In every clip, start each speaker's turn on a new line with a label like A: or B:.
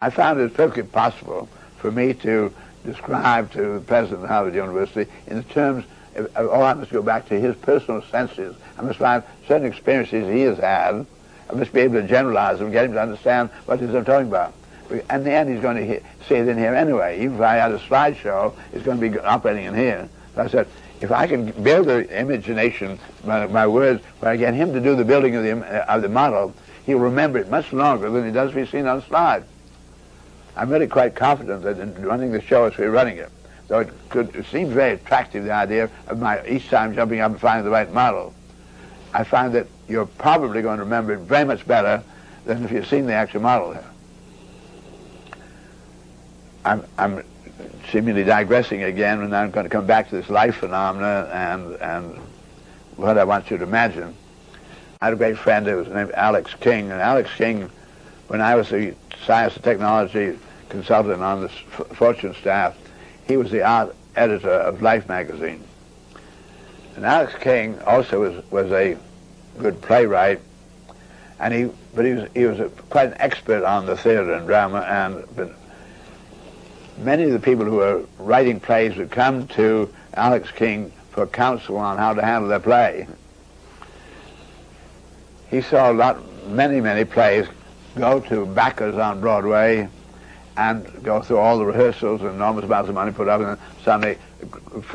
A: I found it perfectly possible for me to describe to the president of Harvard University in the terms I must go back to his personal senses. I must find certain experiences he has had. I must be able to generalize them, get him to understand what it is I'm talking about. In the end, he's going to see it in here anyway. Even if I had a slideshow, it's going to be operating in here. So I said, if I can build the imagination, my words, where I get him to do the building of the model, he'll remember it much longer than he does if he's seen on a slide. I'm really quite confident that in running the show as we're running it, though it seems very attractive, the idea of each time jumping up and finding the right model, I find that you're probably going to remember it very much better than if you've seen the actual model there. I'm seemingly digressing again, and I'm going to come back to this life phenomena and what I want you to imagine. I had a great friend who was named Alex King, and Alex King, when I was the science and technology consultant on the Fortune staff, he was the art editor of Life magazine. And Alex King also was a good playwright, and he was quite an expert on the theater and drama, but many of the people who were writing plays would come to Alex King for counsel on how to handle their play. He saw many plays go to backers on Broadway and go through all the rehearsals and enormous amounts of money put up, and then suddenly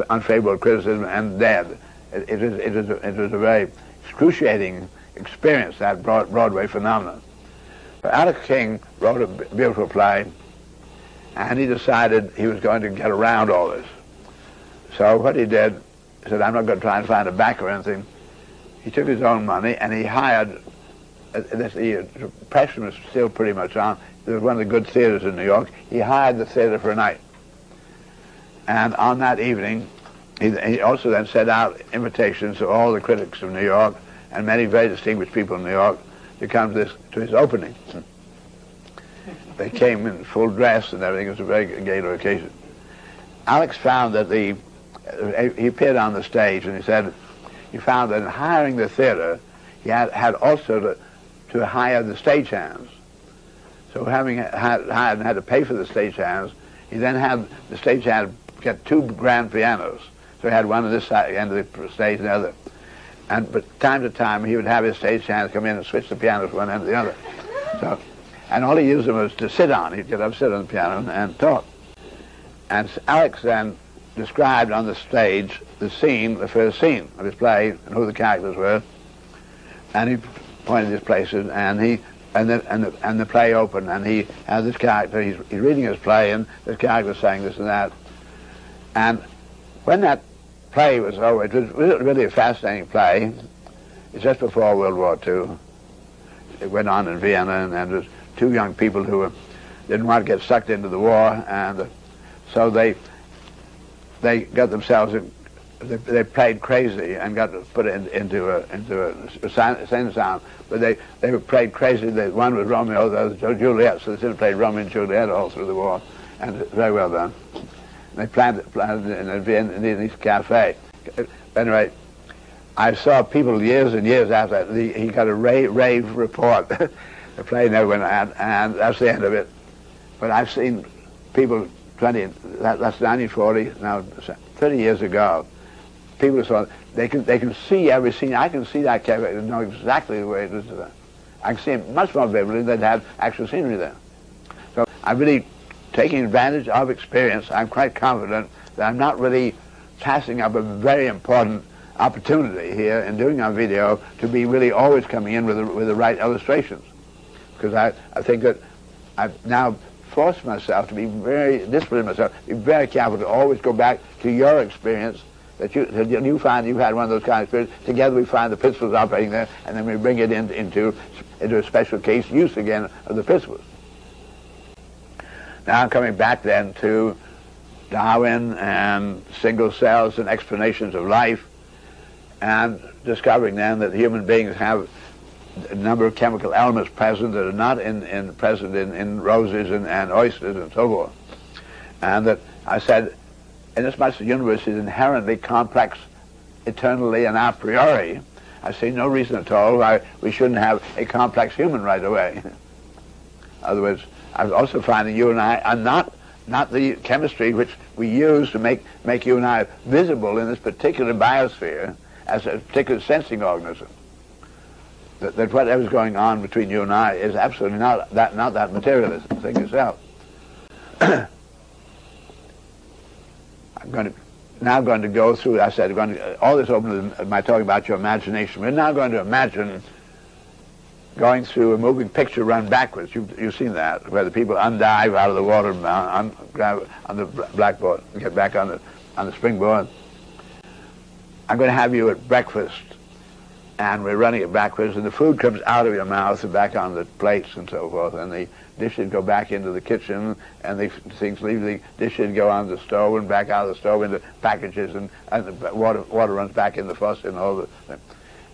A: unfavorable criticism and dead. It was a very excruciating experience, that Broadway phenomenon. But Alex King wrote a beautiful play, and he decided he was going to get around all this. So what he did, he said, I'm not going to try and find a backer or anything. He took his own money and he hired, the impression was still pretty much on, there was one of the good theaters in New York. He hired the theater for a night. And on that evening, he also then sent out invitations to all the critics of New York and many very distinguished people in New York to come to his opening. They came in full dress and everything. It was a very gala occasion. Alex found that he appeared on the stage, and he said he found that in hiring the theater, he had also to hire the stagehands. So having had to pay for the stagehands, he then had the stagehand get two grand pianos. So he had one on this side, end of the stage, and the other. But time to time, he would have his stagehands come in and switch the pianos from one end to the other. So, and all he used them was to sit on. He'd get up, sit on the piano, and talk. And Alex then described on the stage the first scene of his play, and who the characters were. And he pointed his places, and the play opened, and he had this character. He's reading his play, and this character saying this and that. And when that play was over, it was really a fascinating play. It's just before World War II. It went on in Vienna, and there was two young people who didn't want to get sucked into the war, and so they got themselves, they played crazy and got put into a sane sound. But they played crazy. One was Romeo, the other was Juliet, so they sort of played Romeo and Juliet all through the war, and very well done. They planned it in a Viennese cafe. Anyway, I saw people years and years after that. He got a rave report. The play never went out, and that's the end of it. But I've seen people that's 1940, now 30 years ago. People saw they can see every scene. I can see that cafe and know exactly the way it is. I can see it much more vividly than they had actual scenery there. So I'm really taking advantage of experience. I'm quite confident that I'm not really passing up a very important opportunity here in doing our video to be really always coming in with the right illustrations. Because I think that I've now forced myself to be disciplined myself, be very careful to always go back to your experience, that you find you've had one of those kind of experiences. Together we find the principles operating there, and then we bring it into a special case use again of the principles. Now I'm coming back then to Darwin and single cells and explanations of life, and discovering then that human beings have a number of chemical elements present that are not present in roses and oysters and so forth. And that I said, inasmuch as the universe is inherently complex eternally and a priori, I see no reason at all why we shouldn't have a complex human right away. In other words, I was also finding you and I are not the chemistry which we use to make you and I visible in this particular biosphere as a particular sensing organism. That whatever's going on between you and I is absolutely not that materialism thing itself. I'm now going to go through, I said, all this opens by talking about your imagination. We're now going to imagine going through a moving picture run backwards. You've seen that, where the people undive out of the water grab on the blackboard, get back on the springboard. I'm going to have you at breakfast, and we're running it backwards, and the food comes out of your mouth and back on the plates and so forth, and the dishes go back into the kitchen, and the things leave the dishes and go on the stove and back out of the stove into packages, and the water runs back in the faucet and all the things.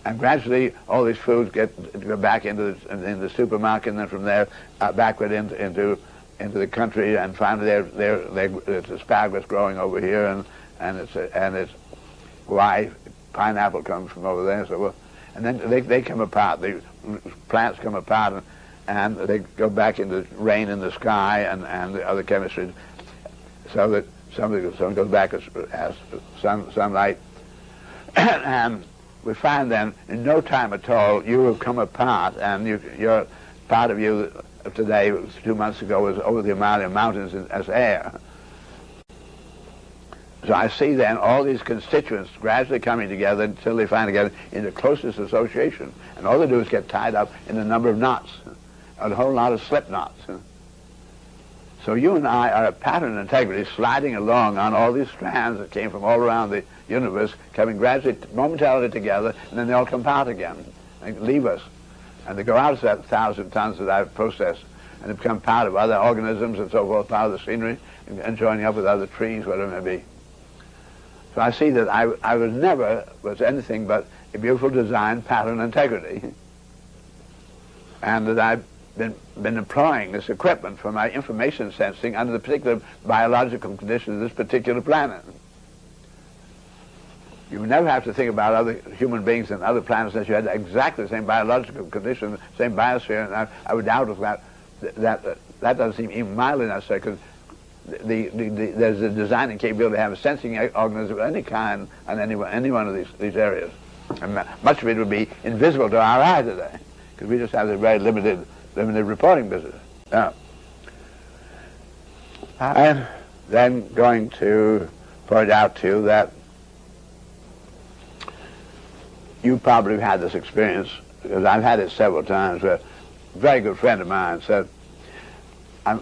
A: And gradually, all these foods go back into the supermarket, and then from there backward into the country, and finally there's asparagus growing over here, and it's why pineapple comes from over there, so forth. And then they come apart. The plants come apart, and they go back into rain in the sky and the other chemistry, so that some goes back as sunlight. And we find then, in no time at all, you have come apart, and your part of you today, 2 months ago, was over the Himalayan mountains as air. So I see then all these constituents gradually coming together until they finally get into closest association. And all they do is get tied up in a number of knots, a whole lot of slip knots. So you and I are a pattern integrity sliding along on all these strands that came from all around the universe, coming gradually, momentarily together, and then they all come apart again and leave us. And they go out of that 1,000 tons that I've processed, and they become part of other organisms and so forth, part of the scenery, and joining up with other trees, whatever it may be. So I see that I was anything but a beautiful design, pattern, integrity, and that I've been employing this equipment for my information sensing under the particular biological conditions of this particular planet. You would never have to think about other human beings and other planets unless you had exactly the same biological conditions, same biosphere, and I would doubt if that doesn't seem even mildly necessary, because there's a designing capability to have a sensing organism of any kind on any one of these areas. And much of it would be invisible to our eye today, because we just have this very limited reporting business. Now, I'm then going to point out to you that you probably have had this experience, because I've had it several times, where a very good friend of mine said, I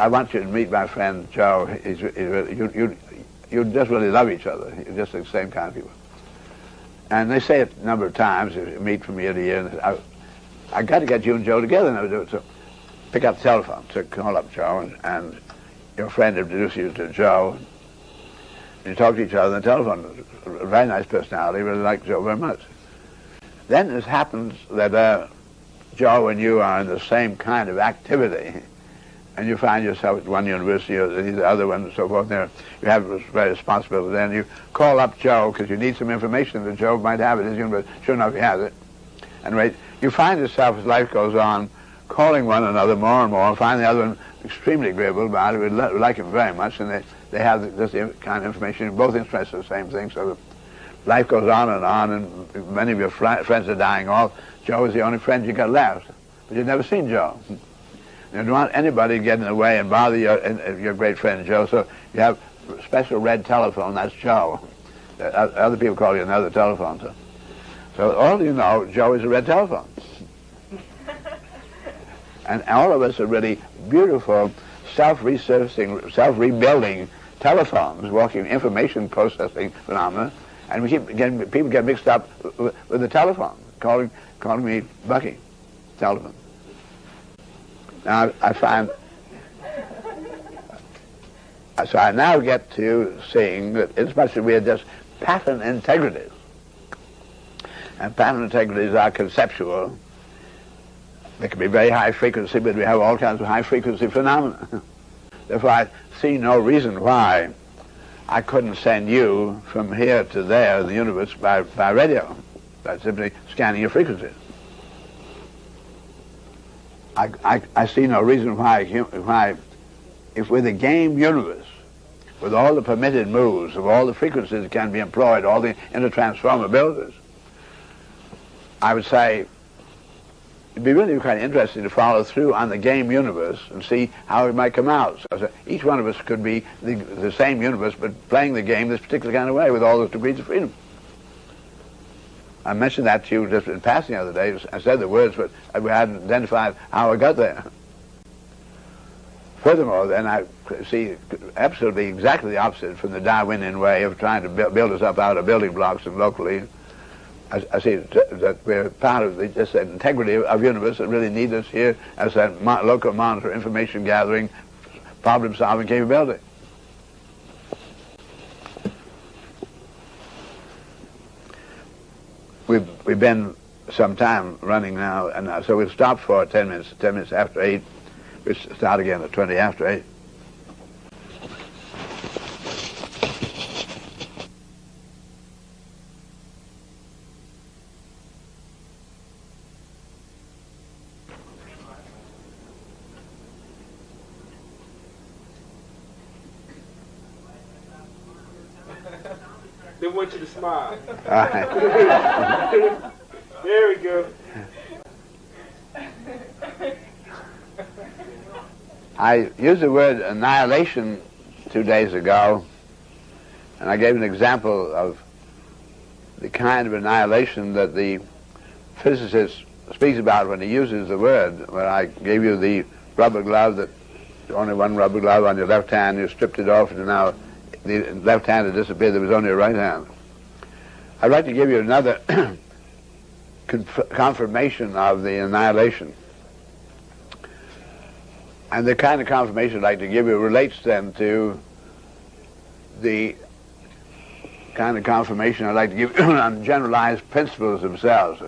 A: want you to meet my friend Joe. You just really love each other. You're just the same kind of people. And they say it a number of times, you meet from year to year, and I got to get you and Joe together, and I would do it. So pick up the telephone, so call up Joe, and your friend introduces you to Joe, and you talk to each other on the telephone. A very nice personality, really like Joe very much. Then it happens that Joe and you are in the same kind of activity, and you find yourself at one university or the other one and so forth, and you have a very responsibility. Then you call up Joe because you need some information that Joe might have at his university. Sure enough, he has it. Anyway, you find yourself, as life goes on, calling one another more and more, and find the other one extremely agreeable about it. We like him very much, and they have this kind of information. You're both interested in the same thing, so life goes on, and many of your friends are dying off. Joe is the only friend you got left, but you've never seen Joe. You don't want anybody to get in the way and bother your great friend Joe, so you have a special red telephone, that's Joe. Other people call you another telephone. So all you know, Joe is a red telephone. And all of us are really beautiful, self-resurfacing, self-rebuilding telephones, walking information processing phenomena, and people get mixed up with the telephone, calling me Bucky, telephone. Now I find, so I now get to seeing that as much as we are just pattern integrities, and pattern integrities are conceptual, they can be very high frequency, but we have all kinds of high frequency phenomena. Therefore I see no reason why I couldn't send you from here to there in the universe by radio, by simply scanning your frequencies. I see no reason why, if with a game universe, with all the permitted moves of all the frequencies that can be employed, all the intertransformabilities, I would say it'd be really kind of interesting to follow through on the game universe and see how it might come out. So each one of us could be the same universe, but playing the game this particular kind of way with all those degrees of freedom. I mentioned that to you just in passing the other day. I said the words, but we hadn't identified how I got there. Furthermore, then I see absolutely exactly the opposite from the Darwinian way of trying to build us up out of building blocks and locally. I see that we're part of just that integrity of universe that really needs us here as that local monitor, information gathering, problem solving capability. We've been some time running now, and so we'll stop for 10 minutes after 8. We'll start again at 20 after 8.
B: They want you to smile.
A: All right.
B: There we go.
A: I used the word annihilation 2 days ago, and I gave an example of the kind of annihilation that the physicist speaks about when he uses the word. When I gave you the rubber glove, that only one rubber glove on your left hand, you stripped it off, and now the left hand had disappeared, there was only a right hand. I'd like to give you another confirmation of the annihilation. And the kind of confirmation I'd like to give you relates then to the kind of confirmation I'd like to give you on generalized principles themselves.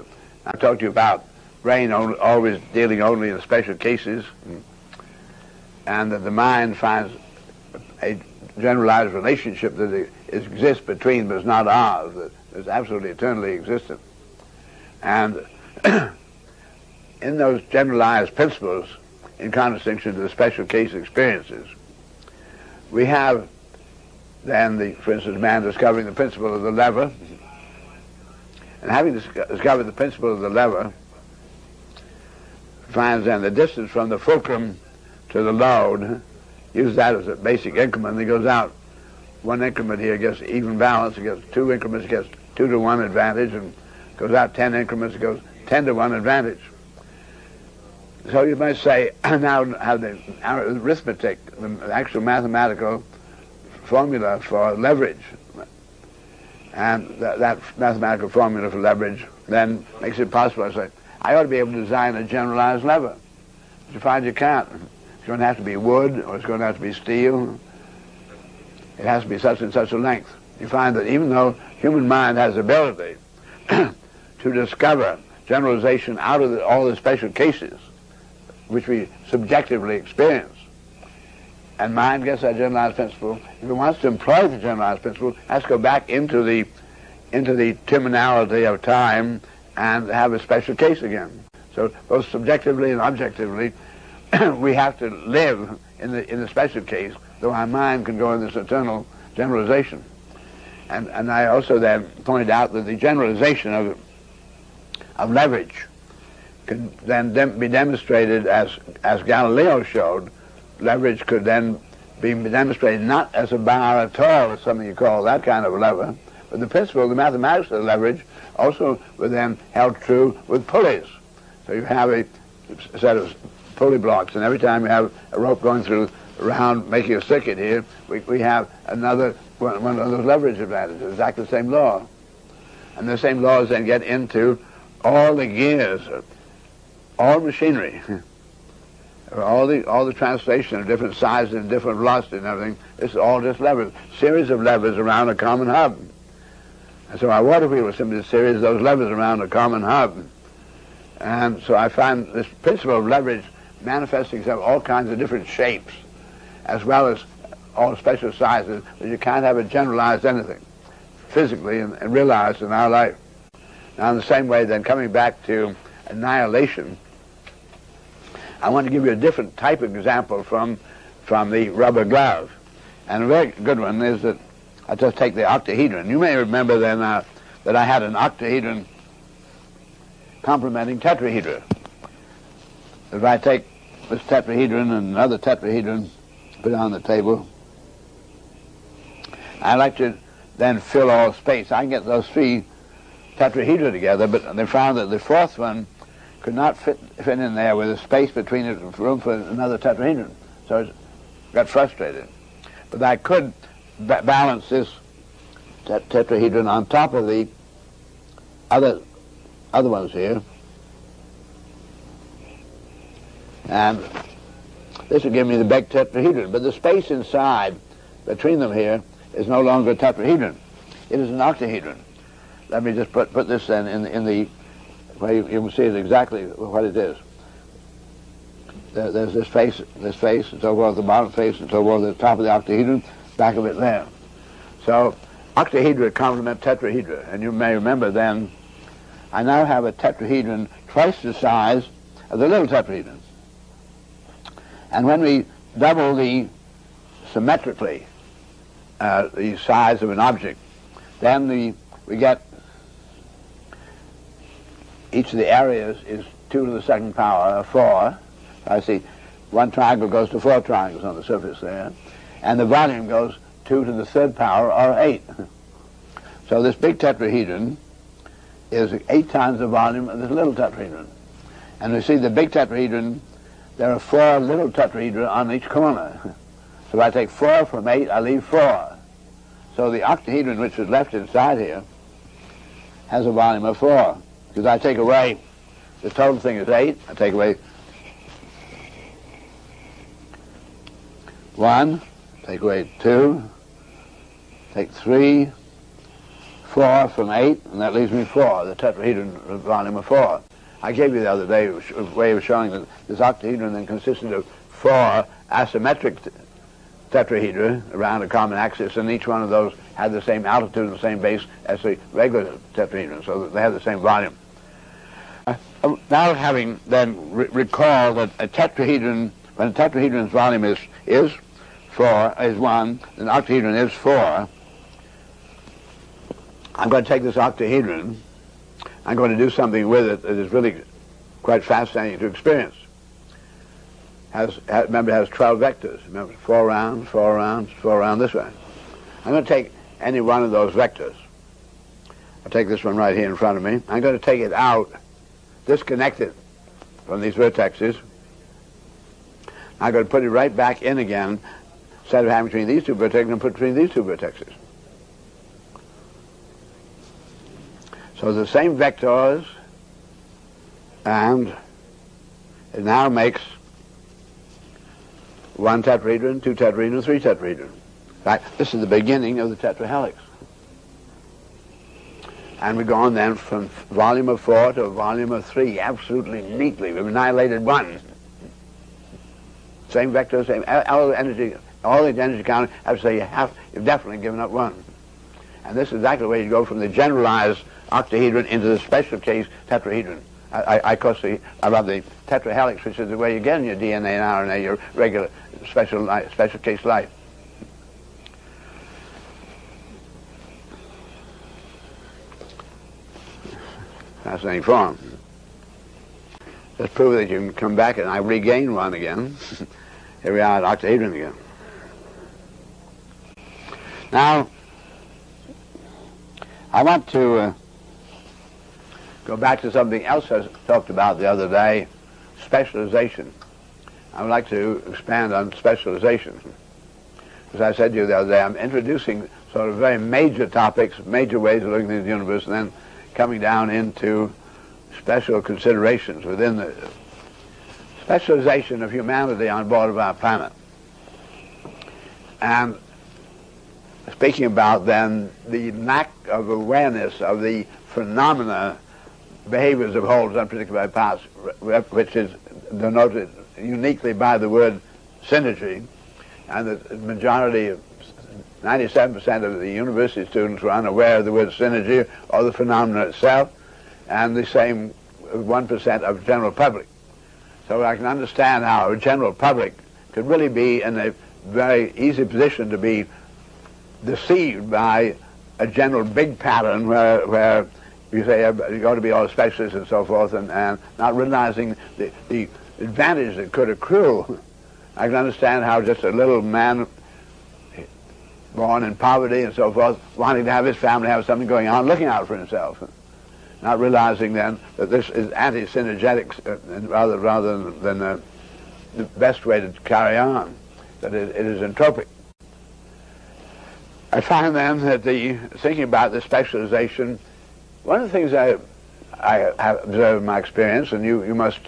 A: I talked to you about brain always dealing only in special cases, and that the mind finds a generalized relationship that exists between but is not ours, that is absolutely eternally existent. And in those generalized principles, in contradistinction to the special case experiences, we have then, for instance, man discovering the principle of the lever, and having discovered the principle of the lever, finds then the distance from the fulcrum to the load, uses that as a basic increment, and he goes out. One increment here gets even balance, he gets 2 increments, he gets 2 to 1 advantage, and goes out 10 increments, it goes 10 to 1 advantage. So you might say, now have the arithmetic, the actual mathematical formula for leverage. And that mathematical formula for leverage then makes it possible. I say, I ought to be able to design a generalized lever. But you find you can't. It's going to have to be wood, or it's going to have to be steel. It has to be such and such a length. You find that even though human mind has the ability to discover generalization out of all the special cases which we subjectively experience, and mind gets that generalized principle, if it wants to employ the generalized principle, it has to go back into the terminality of time and have a special case again. So both subjectively and objectively, we have to live in the special case, though our mind can go in this eternal generalization. And I also then pointed out that the generalization of leverage could then be demonstrated as Galileo showed. Leverage could then be demonstrated not as a bar at all, as something you call that kind of a lever, but the principle, the mathematics of leverage also were then held true with pulleys. So you have a set of pulley blocks, and every time you have a rope going through around making a circuit here, we have another one of those leverage advantages, exactly the same law. And the same laws then get into all the gears, all machinery, all the translation of different sizes and different velocity and everything. It's all just levers, series of levers around a common hub. And so our water wheel was simply a series of those levers around a common hub. And so I find this principle of leverage manifesting itself in all kinds of different shapes, as well as all special sizes, that you can't have it generalized anything physically and realized in our life. Now in the same way, then, coming back to annihilation, I want to give you a different type of example from the rubber glove. And a very good one is that I just take the octahedron. You may remember then that I had an octahedron complementing tetrahedra. If I take this tetrahedron and another tetrahedron, put it on the table, I like to then fill all space. I can get those three tetrahedra together, but they found that the fourth one could not fit in there with a space between it, room for another tetrahedron. So it got frustrated. But I could balance this tetrahedron on top of the other ones here. And this would give me the big tetrahedron. But the space inside, between them here, is no longer a tetrahedron. It is an octahedron. Let me just put this then in the where you can see it exactly what it is. There's this face, and so forth, the bottom face, and so forth, the top of the octahedron, back of it there. So octahedra complement tetrahedra, and you may remember then, I now have a tetrahedron twice the size of the little tetrahedron. And when we double symmetrically the size of an object, then we get each of the areas is 2 to the second power of 4. I see one triangle goes to 4 triangles on the surface there, and the volume goes 2 to the third power, or 8. So this big tetrahedron is 8 times the volume of this little tetrahedron. And we see the big tetrahedron, there are 4 little tetrahedra on each corner. So if I take 4 from 8, I leave 4. So the octahedron, which is left inside here, has a volume of 4. Because I take away, the total thing is 8, I take away 1, take away 2, take 3, 4 from 8, and that leaves me 4, the tetrahedron volume of 4. I gave you the other day a way of showing that this octahedron then consisted of 4 asymmetric tetrahedra around a common axis, and each one of those had the same altitude and the same base as the regular tetrahedron, so that they had the same volume. Now having then recalled that a tetrahedron, when a tetrahedron's volume is 1, then octahedron is 4, I'm going to take this octahedron, I'm going to do something with it that is really quite fascinating to experience. Remember, it has 12 vectors. Remember, 4 rounds, 4 rounds, 4 rounds this way. I'm going to take any one of those vectors. I'll take this one right here in front of me. I'm going to take it out, disconnect it from these vertexes. I'm going to put it right back in again, instead of having between these two vertexes, and put between these two vertexes. So the same vectors, and it now makes 1 tetrahedron, 2 tetrahedron, 3 tetrahedron. Right? This is the beginning of the tetrahelix. And we've gone then from volume of 4 to a volume of 3, absolutely neatly. We've annihilated 1. Same vector, same, all the energy counting, I would say you've definitely given up 1. And this is exactly the way you go from the generalized octahedron into the special case tetrahedron. I love the tetrahelix, which is the way you get in your DNA and RNA, your regular special case life. Fascinating form. Let's prove that you can come back and I regain 1 again. Here we are at octahedron again. Now, I want to go back to something else I talked about the other day, specialization. I would like to expand on specialization. As I said to you the other day, I'm introducing sort of very major topics, major ways of looking at the universe, and then coming down into special considerations within the specialization of humanity on board of our planet. And speaking about then the lack of awareness of the phenomena, behaviors of wholes unpredicted by parts, which is denoted uniquely by the word synergy, and the majority of 97% of the university students were unaware of the word synergy or the phenomena itself, and the same 1% of the general public. So I can understand how a general public could really be in a very easy position to be deceived by a general big pattern where you say you got to be all specialists and so forth, and not realizing the advantage that could accrue. I can understand how just a little man born in poverty and so forth, wanting to have his family have something going on, looking out for himself, not realizing then that this is anti-synergetic rather than the best way to carry on, that it is entropic. I find then that thinking about the specialization, one of the things I have observed in my experience, and you must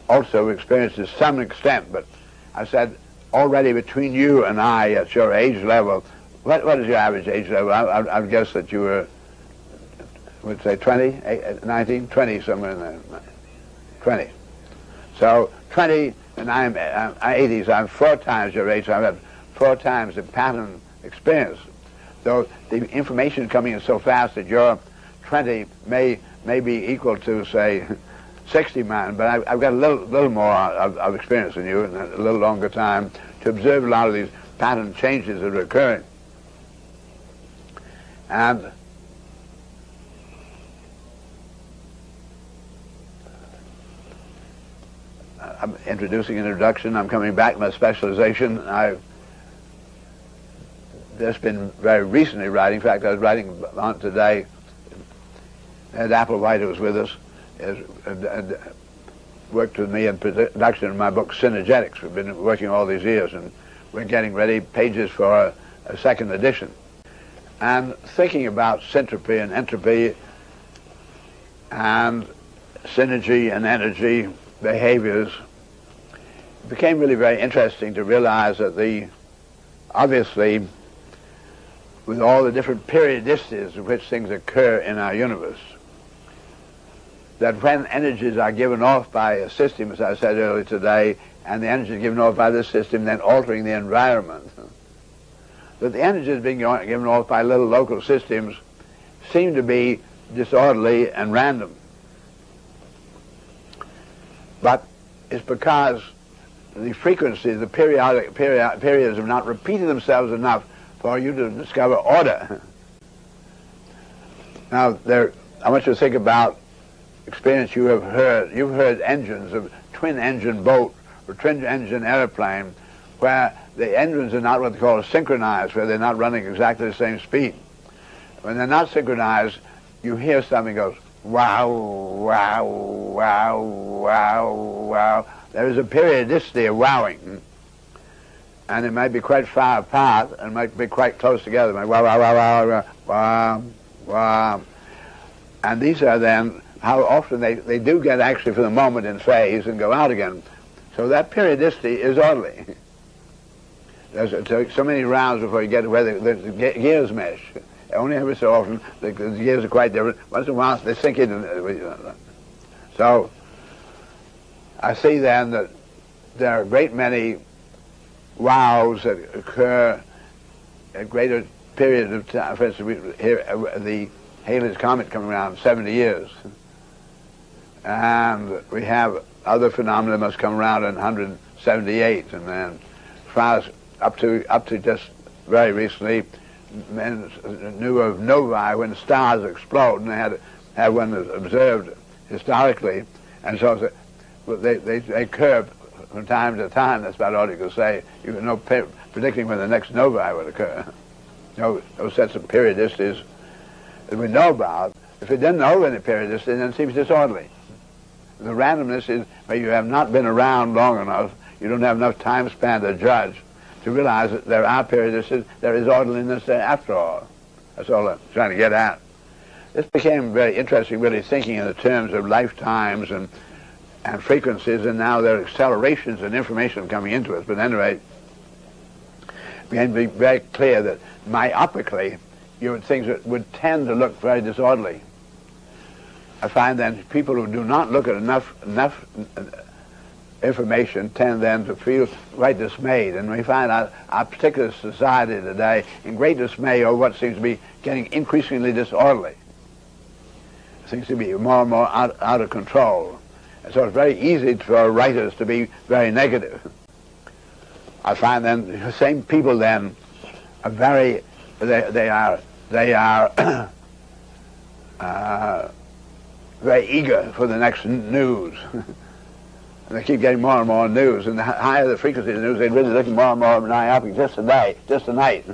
A: also experience to some extent, but I said already between you and I at your age level, what is your average age level? I would guess that you were, would say 20, 19, 20, somewhere in there, 20. So 20, and I'm 80s, I'm 4 times your age, so I've had 4 times the pattern experience. So the information coming in so fast that your 20 may be equal to, say, 60 man, but I've got a little more of experience than you and a little longer time to observe a lot of these pattern changes that are occurring. And I'm introducing an introduction. I'm coming back to my specialization. I've just been very recently writing. In fact, I was writing on today. Ed Applewhite, who was with us, and worked with me in production of my book Synergetics. We've been working all these years, and we're getting ready pages for a second edition. And thinking about syntropy and entropy and synergy and energy behaviors, it became really very interesting to realize that obviously, with all the different periodicities in which things occur in our universe, that when energies are given off by a system, as I said earlier today, and the energy is given off by this system, then altering the environment, that the energies being given off by little local systems seem to be disorderly and random. But it's because the frequencies, the periods have not repeated themselves enough for you to discover order. Now, I want you to think about experience you have heard. You've heard engines of twin-engine boat or twin-engine airplane where the engines are not what they call synchronized, where they're not running exactly the same speed. When they're not synchronized, you hear something goes, wow, wow, wow, wow, wow. There is a periodicity of wowing. And it might be quite far apart, and it might be quite close together. Like wow, wow, wow, wow, wow, wow. And these are then how often they do get actually for the moment in phase and go out again. So that periodicity is orderly. There's so many rounds before you get to where the gears mesh. Only every so often the gears are quite different. Once in a while they sink in. So I see then that there are a great many wows that occur at greater periods of time. For instance, we hear the Halley's Comet coming around in 70 years. And we have other phenomena that must come around in 178, and then as far as up to just very recently, men knew of novae when stars explode, and they had one observed historically, and so they occur from time to time. That's about all you can say. You can know predicting when the next novae would occur. Those sets of periodicities that we know about. If we didn't know any periodicity, then it seems disorderly. The randomness is where you have not been around long enough, you don't have enough time span to judge, to realize that there are periodicities, there is orderliness there after all. That's all I'm trying to get at. This became very interesting, really thinking in the terms of lifetimes and frequencies, and now there are accelerations in information coming into us. But at any rate, it began to be very clear that myopically, things would tend to look very disorderly. I find then people who do not look at enough information tend then to feel quite dismayed, and we find our particular society today in great dismay over what seems to be getting increasingly disorderly. It seems to be more and more out of control. So it's very easy for writers to be very negative. I find then the same people then are very, they are very eager for the next news. And they keep getting more and more news, and the higher the frequency of the news, they're really looking more and more myopic just today, just tonight.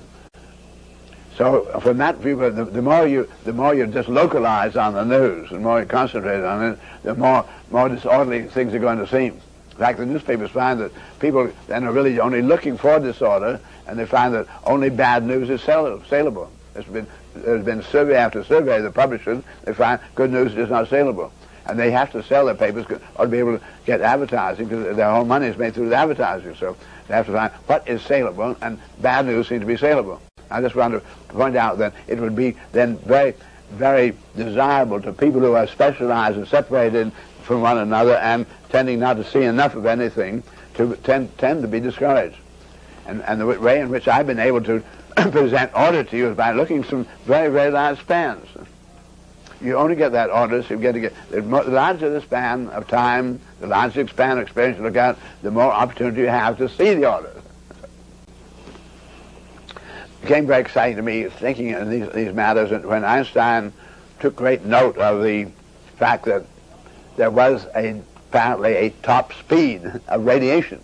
A: So from that view, the more you just localize on the news, the more you concentrate on it, the more disorderly things are going to seem. In fact, the newspapers find that people then are really only looking for disorder, and they find that only bad news is saleable. There's been survey after survey of the publishers. They find good news is not saleable. And they have to sell their papers or to be able to get advertising, because their whole money is made through the advertising. So they have to find what is saleable, and bad news seems to be saleable. I just want to point out that it would be then very, very desirable to people who are specialized and separated from one another and tending not to see enough of anything to tend to be discouraged. And the way in which I've been able to present order to you is by looking some very, very large spans. You only get that order, so you get to get the larger the span of time, the larger the span of experience you look at, the more opportunity you have to see the order. It became very exciting to me thinking in these matters, and when Einstein took great note of the fact that there was apparently a top speed of radiation,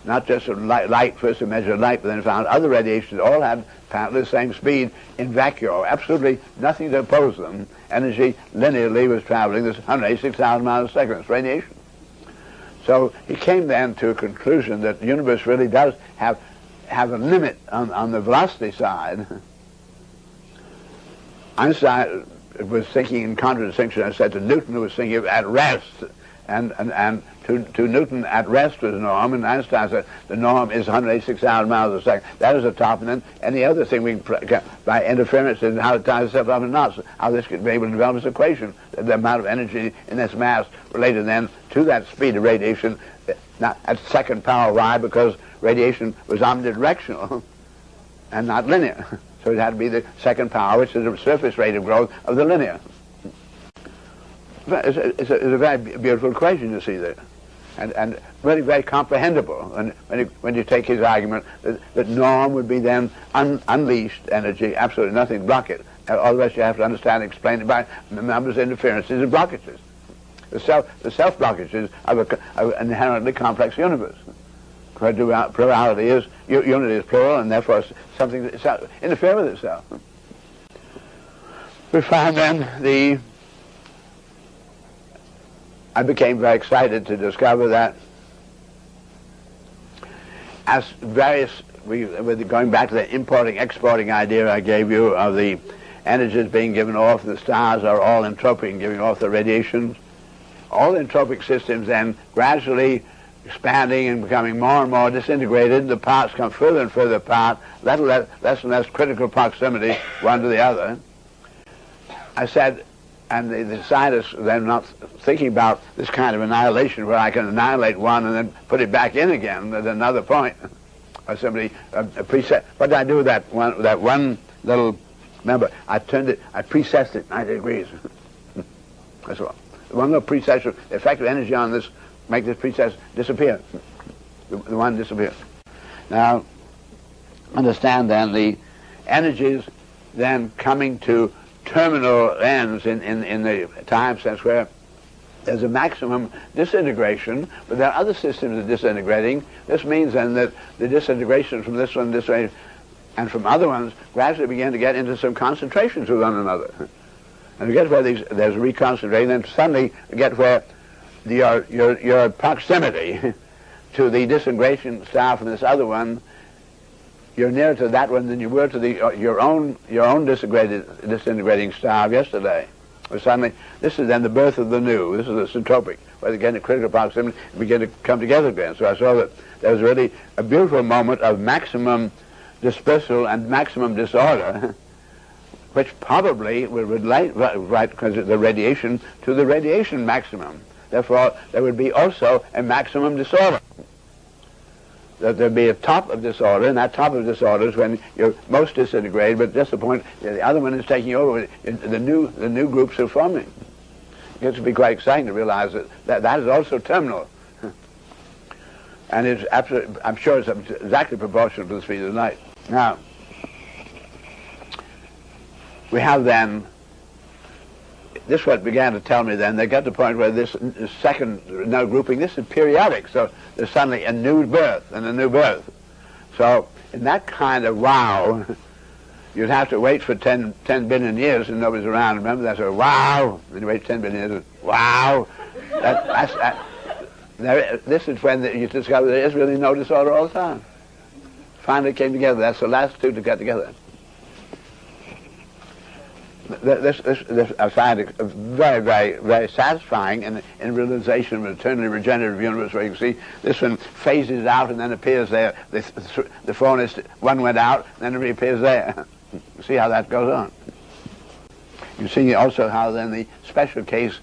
A: not just of light, first he measured light, but then found other radiations all had apparently the same speed in vacuo, absolutely nothing to oppose them. Energy linearly was traveling this 186,000 miles a second. It's radiation. So he came then to a conclusion that the universe really does have a limit on the velocity side. Einstein was thinking in contradistinction, I said, to Newton, who was thinking of at rest. And to Newton, at rest was the norm, and Einstein said the norm is 186,000 miles a second. That is the top, and then any other thing we can, by interference, is how it ties itself up in knots, how this could be able to develop this equation, the amount of energy in this mass related then to that speed of radiation, not at second power. Why? Because radiation was omnidirectional and not linear. So it had to be the second power, which is the surface rate of growth of the linear. It's a very beautiful equation you see there, and really very comprehensible. And when you take his argument that norm would be then unleashed energy, absolutely nothing to block it. All the rest you have to understand and explain it by numbers, interferences, and blockages. The self blockages of an inherently complex universe. Where plurality is unity is plural, and therefore something that interfere with itself. We find then I became very excited to discover that as going back to the importing-exporting idea I gave you of the energies being given off, the stars are all entropic and giving off the radiations. All entropic systems then gradually expanding and becoming more and more disintegrated. The parts come further and further apart, less and less critical proximity one to the other. I said, and the scientists then not thinking about this kind of annihilation where I can annihilate one and then put it back in again at another point. Or somebody preset. What did I do with that one little? Remember, I precessed it 90 degrees. That's all. One little precession, the effective energy on this make this precess disappear. The one disappears. Now, understand then the energies then coming to terminal ends in the time sense where there's a maximum disintegration, but there are other systems that are disintegrating. This means then that the disintegration from this one, and from other ones gradually begin to get into some concentrations with one another. And you get where there's reconcentrating, then suddenly you get where your proximity to the disintegration star from this other one, you're nearer to that one than you were to your own disintegrating star of yesterday. Or suddenly, this is then the birth of the new. This is the syntropic, where they get into critical proximity and begin to come together again. So I saw that there was really a beautiful moment of maximum dispersal and maximum disorder, which probably will relate, right, because of the radiation, to the radiation maximum. Therefore, there would be also a maximum disorder. That there'd be a top of disorder, and that top of disorder is when you're most disintegrated, but just the point, the other one is taking over. The new groups are forming. gets to be quite exciting to realize that is also terminal. And it's absolutely, I'm sure it's exactly proportional to the speed of light. Now, we have then, this is what began to tell me then, they got to the point where this second now grouping, this is periodic, so there's suddenly a new birth and a new birth. So in that kind of wow, you'd have to wait for 10 billion years and nobody's around. Remember, that's a wow, then you wait 10 billion years, wow. This is when you discover there is really no disorder all the time. Finally came together. That's the last two to get together. This I find it very, very, very satisfying in realization of an eternally regenerative universe, where you can see this one phases out and then appears there. The phone one went out and then it reappears there. You see how that goes on. You see also how then the special case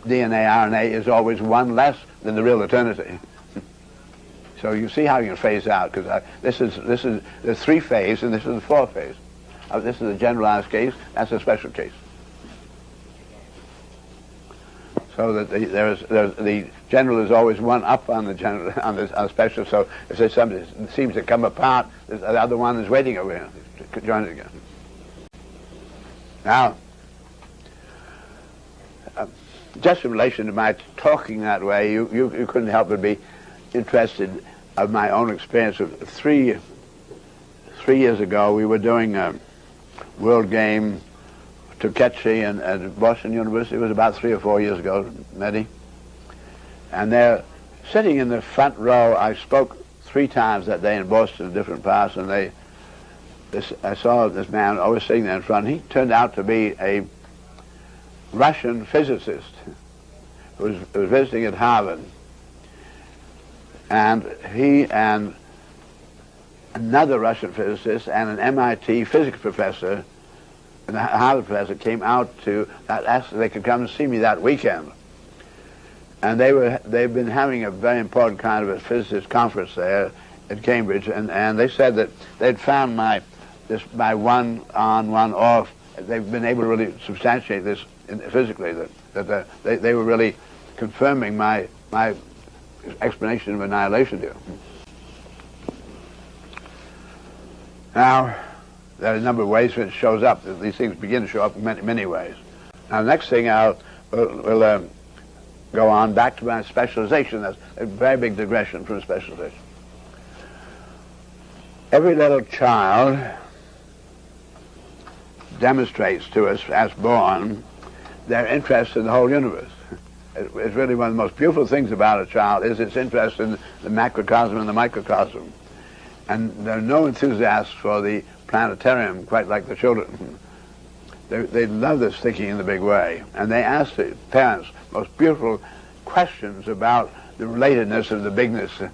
A: DNA, RNA is always one less than the real eternity. So you see how you can phase out, because this is the 3 phase and this is the 4 phase. This is a generalized case, that's a special case. So that the general is always one up on the general, on the special. So if there's something that seems to come apart, the other one is waiting over here to join it again. Now, just in relation to my talking that way, you couldn't help but be interested of my own experience of 3 years ago. We were doing a World Game Tokechi at Boston University. It was about 3 or 4 years ago, Mehdi. And they're sitting in the front row. I spoke 3 times that day in Boston in different parts, and I saw this man always sitting there in front. He turned out to be a Russian physicist who was visiting at Harvard, and he and another Russian physicist and an MIT physics professor and a Harvard professor came out to ask if they could come and see me that weekend. And they've been having a very important kind of a physicist conference there at Cambridge, and they said that they'd found my one on, one off. They've been able to really substantiate this physically, that they were really confirming my explanation of annihilation here. Now, there are a number of ways when it shows up. These things begin to show up in many ways. Now, the next thing we'll go on back to my specialization. That's a very big digression from specialization. Every little child demonstrates to us, as born, their interest in the whole universe. It's really one of the most beautiful things about a child is its interest in the macrocosm and the microcosm. And there are no enthusiasts for the planetarium quite like the children. They love this thinking in the big way. And they ask the parents most beautiful questions about the relatedness of the bigness. They're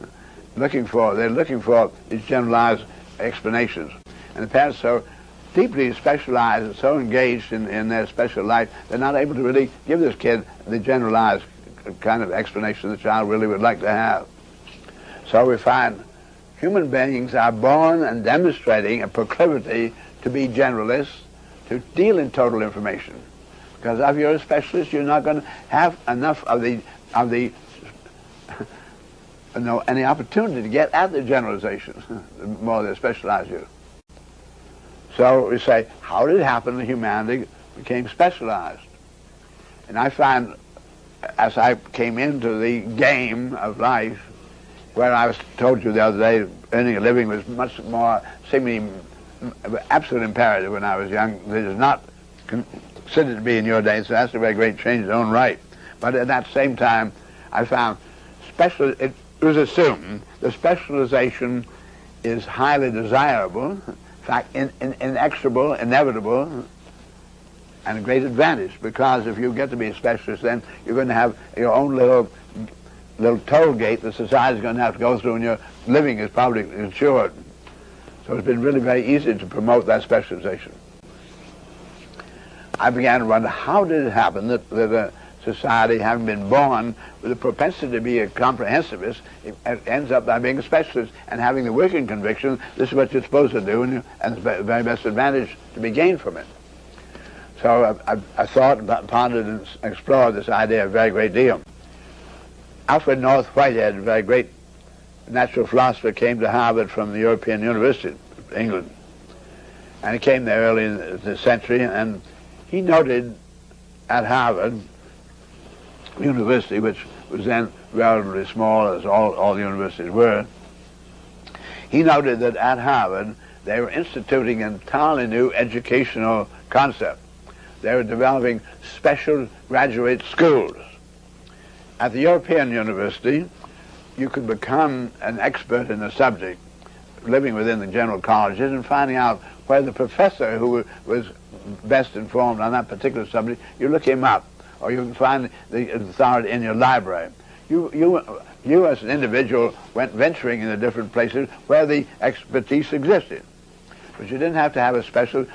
A: looking for these generalized explanations. And the parents so deeply specialized and so engaged in their special life, they're not able to really give this kid the generalized kind of explanation the child really would like to have. So we find human beings are born and demonstrating a proclivity to be generalists, to deal in total information. Because if you're a specialist, you're not going to have enough of the any opportunity to get at the generalizations, the more they specialize you. So we say, how did it happen that humanity became specialized? And I find, as I came into the game of life, where I was told you the other day, earning a living was much more seemingly absolute imperative when I was young. It is not considered to be in your day, so that's a very great change in its own right. But at that same time, I found it was assumed the specialization is highly desirable, in fact, inexorable, inevitable, and a great advantage, because if you get to be a specialist, then you're going to have your own little toll gate that society is going to have to go through, and your living is probably insured. So it's been really very easy to promote that specialization. I began to wonder, how did it happen that a society, having been born with a propensity to be a comprehensivist, it ends up by being a specialist and having the working conviction this is what you're supposed to do, and the very best advantage to be gained from it. So I thought, pondered, and explored this idea a very great deal. Alfred North Whitehead, a very great natural philosopher, came to Harvard from the European University, England. And he came there early in the century, and he noted at Harvard University, which was then relatively small, as all universities were, he noted that at Harvard they were instituting an entirely new educational concept. They were developing special graduate schools. At the European University, you could become an expert in a subject, living within the general colleges and finding out where the professor who was best informed on that particular subject, you look him up, or you can find the authority in your library. You as an individual went venturing in the different places where the expertise existed. But you didn't have to have a special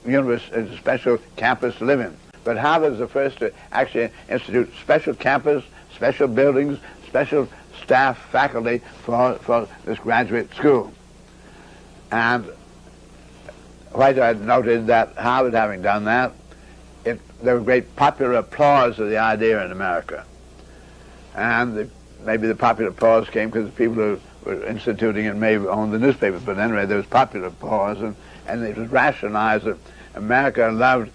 A: a special campus to live in. But Harvard was the first to actually institute special campus, special buildings, special staff, faculty for this graduate school. And Whitehead noted that Harvard, having done that, there was great popular applause of the idea in America. And maybe the popular applause came because the people who were instituting it may have owned the newspapers, but anyway, there was popular applause, and it was rationalized that America loved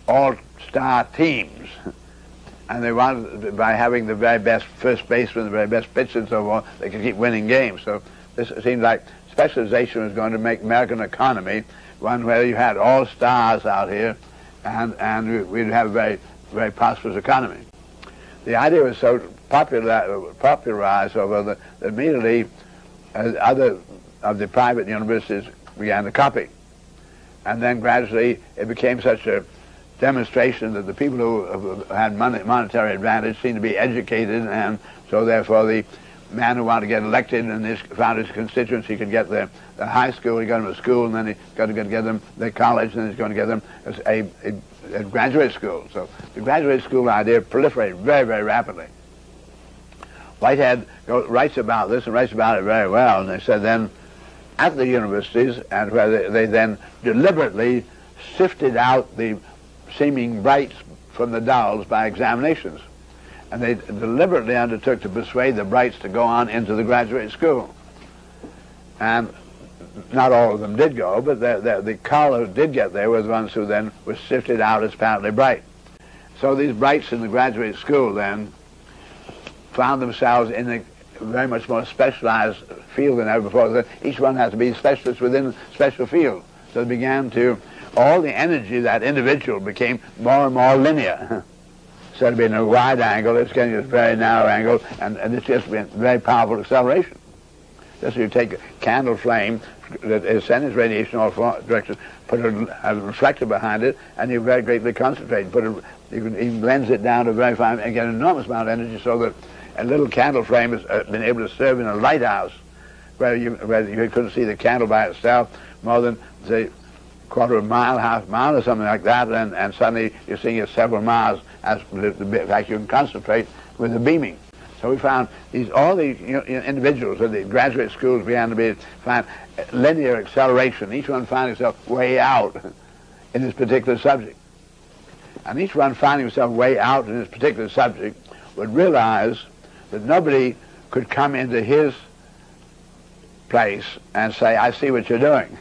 A: all-star teams. And they wanted, by having the very best first baseman, the very best pitcher and so on, they could keep winning games. So this seemed like specialization was going to make American economy one where you had all stars out here, and we'd have a very, very prosperous economy. The idea was so popularized over that immediately other of the private universities began to copy. And then gradually it became such a demonstration that the people who had monetary advantage seemed to be educated, and so therefore the man who wanted to get elected and found his constituents, he could get the high school, he got them a school, and then he got to get them the college, and he's going to get them a graduate school. So the graduate school idea proliferated very, very rapidly. Whitehead writes about this and writes about it very well, and they said then at the universities, and where they then deliberately sifted out the seeming brights from the dulls by examinations. And they deliberately undertook to persuade the brights to go on into the graduate school. And not all of them did go, but the collar who did get there were the ones who then were sifted out as apparently bright. So these brights in the graduate school then found themselves in a very much more specialized field than ever before. Each one has to be a specialist within a special field. So it began to, all the energy of that individual became more and more linear. Instead of being a wide angle, it's getting a very narrow angle, and it's just been very powerful acceleration. Just you take a candle flame that sends its radiation all four directions, put a reflector behind it, and you very greatly concentrate. You can even lens it down to very fine and get an enormous amount of energy, so that a little candle flame has been able to serve in a lighthouse where you couldn't see the candle by itself more than, say, quarter of a mile, half a mile or something like that, and suddenly you're seeing it several miles. In fact, you can concentrate with the beaming. So we found all these individuals at the graduate schools began to find linear acceleration. Each one found himself way out in this particular subject. And each one finding himself way out in this particular subject would realize that nobody could come into his place and say, I see what you're doing.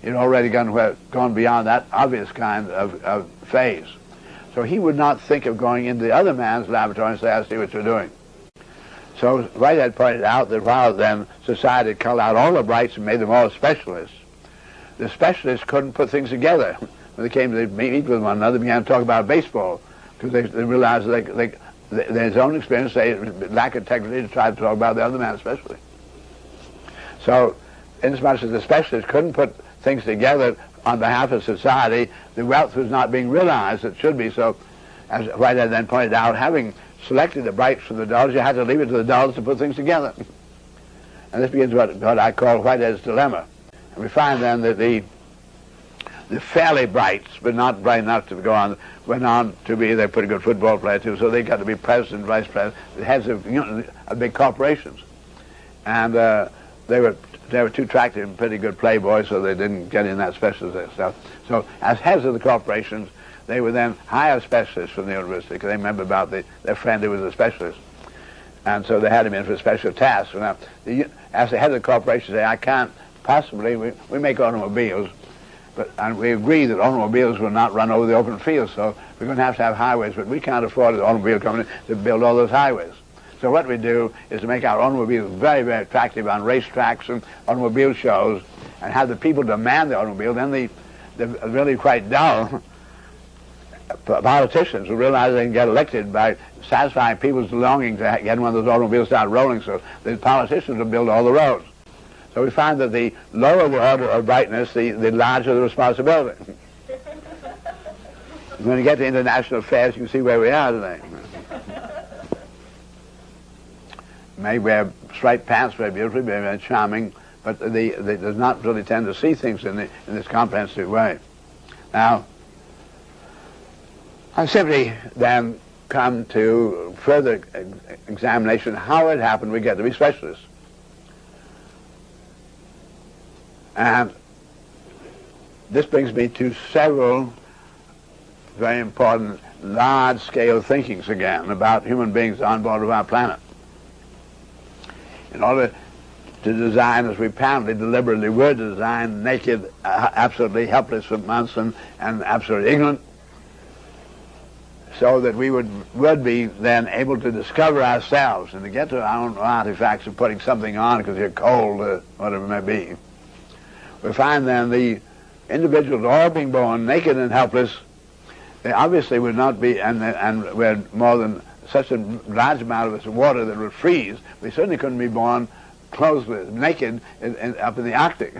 A: You'd already gone beyond that obvious kind of phase. So he would not think of going into the other man's laboratory and say, I see what you're doing. So Whitehead pointed out that while then society had culled out all the brights and made them all specialists, the specialists couldn't put things together. When they came to meet with one another, they began to talk about baseball, because they realized their own experience, they lack integrity to try to talk about the other man especially. So inasmuch as the specialists couldn't put things together on behalf of society, the wealth was not being realized. It should be. So, as Whitehead then pointed out, having selected the brights from the dulls, you had to leave it to the dulls to put things together. And this begins what I call Whitehead's dilemma. And we find then that the fairly brights, but not bright enough to go on, went on to be, they're pretty good football players too, so they got to be president, vice president, the heads of big corporations. And they were too attractive and pretty good playboys, so they didn't get in that specialist stuff. So as heads of the corporations, they would then hire specialists from the university because they remembered about their friend who was a specialist. And so they had him in for special tasks. Now, as the head of the corporation say, I can't possibly, we make automobiles, and we agree that automobiles will not run over the open fields, so we're going to have highways, but we can't afford the automobile company to build all those highways. So what we do is to make our automobiles very, very attractive on racetracks and automobile shows, and have the people demand the automobile. Then the really quite dull politicians will realize they can get elected by satisfying people's longing to get one of those automobiles start rolling, so the politicians will build all the roads. So we find that the lower the order of brightness, the larger the responsibility. When you get to international affairs, you can see where we are today. May wear striped pants very beautifully, very, very charming, but they does not really tend to see things in this comprehensive way. Now, I simply then come to further examination how it happened we get to be specialists. And this brings me to several very important large-scale thinkings again about human beings on board of our planet. In order to design, as we apparently deliberately were designed, naked, absolutely helpless for months and absolutely ignorant, so that we would be then able to discover ourselves and to get to our own artifacts of putting something on because you're cold or whatever it may be. We find then the individuals all being born naked and helpless, they obviously would not be, and we're more than such a large amount of this water that would freeze, we certainly couldn't be born clothes naked up in the Arctic.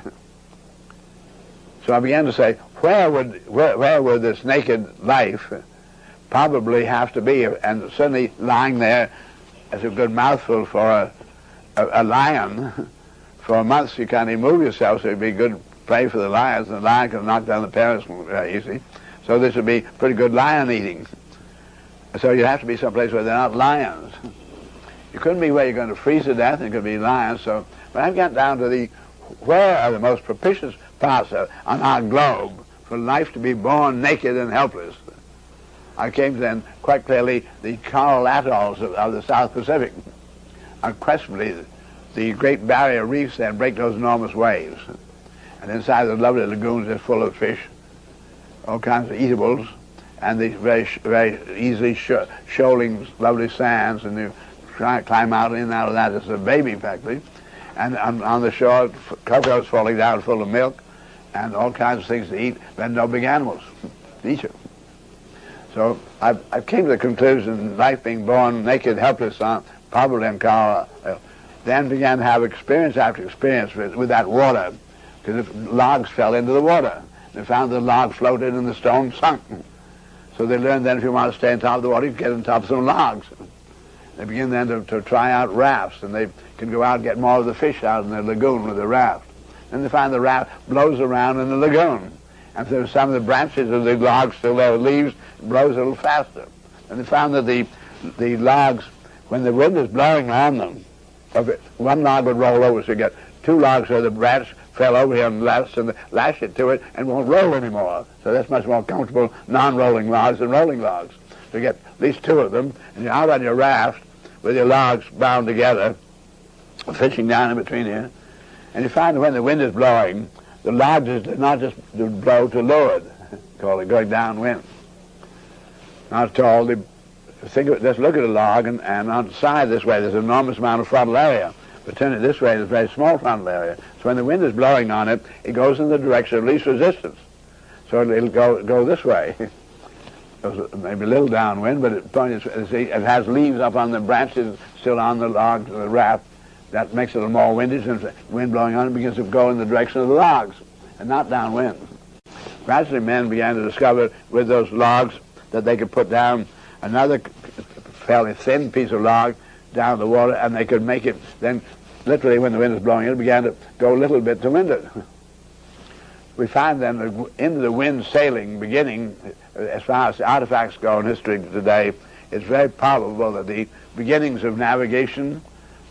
A: So I began to say, where would this naked life probably have to be, and certainly lying there as a good mouthful for a lion. For months you can't even move yourself, so it'd be good prey for the lions, and the lion can knock down the parents easily. So this would be pretty good lion eating. So you have to be someplace where they're not lions. You couldn't be where you're going to freeze to death, and it could be lions. So when I've got down to where are the most propitious parts on our globe for life to be born naked and helpless, I came to then quite clearly the coral atolls of the South Pacific. Unquestionably, the Great Barrier Reefs then break those enormous waves. And inside the lovely lagoons are full of fish, all kinds of eatables, and these very easily shoaling lovely sands, and you climb out in and out of that as a baby practically. And on the shore, coconuts falling down full of milk, and all kinds of things to eat, then no big animals to eat you. So I came to the conclusion, life being born naked, helpless, probably in coral, then began to have experience after experience with that water, because logs fell into the water. They found the log floated and the stone sunk. So they learned then if you want to stay on top of the water, you get on top of some logs. They begin then to try out rafts, and they can go out and get more of the fish out in the lagoon with the raft. Then they find the raft blows around in the lagoon. And so some of the branches of the logs still there with leaves, it blows a little faster. And they found that the logs, when the wind is blowing on them, one log would roll over, so you get two logs where the branch fell over here and lash it to it and won't roll anymore. So that's much more comfortable non-rolling logs than rolling logs. So you get at least two of them, and you're out on your raft with your logs bound together, fishing down in between here, and you find that when the wind is blowing, the logs do not just blow to leeward, call it going downwind. Not at all. Just look at a log, and on the side this way there's an enormous amount of frontal area. But turn it this way, there's a very small frontal area. So when the wind is blowing on it, it goes in the direction of least resistance. So it'll go this way. Maybe a little downwind, but it has leaves up on the branches still on the log, the raft. That makes it a little more windy, since the wind blowing on it begins to go in the direction of the logs, and not downwind. Gradually men began to discover with those logs that they could put down another fairly thin piece of log down the water, and they could make it then, literally when the wind was blowing it began to go a little bit to windward. We find then that into the wind sailing beginning, as far as the artifacts go in history today, it's very probable that the beginnings of navigation,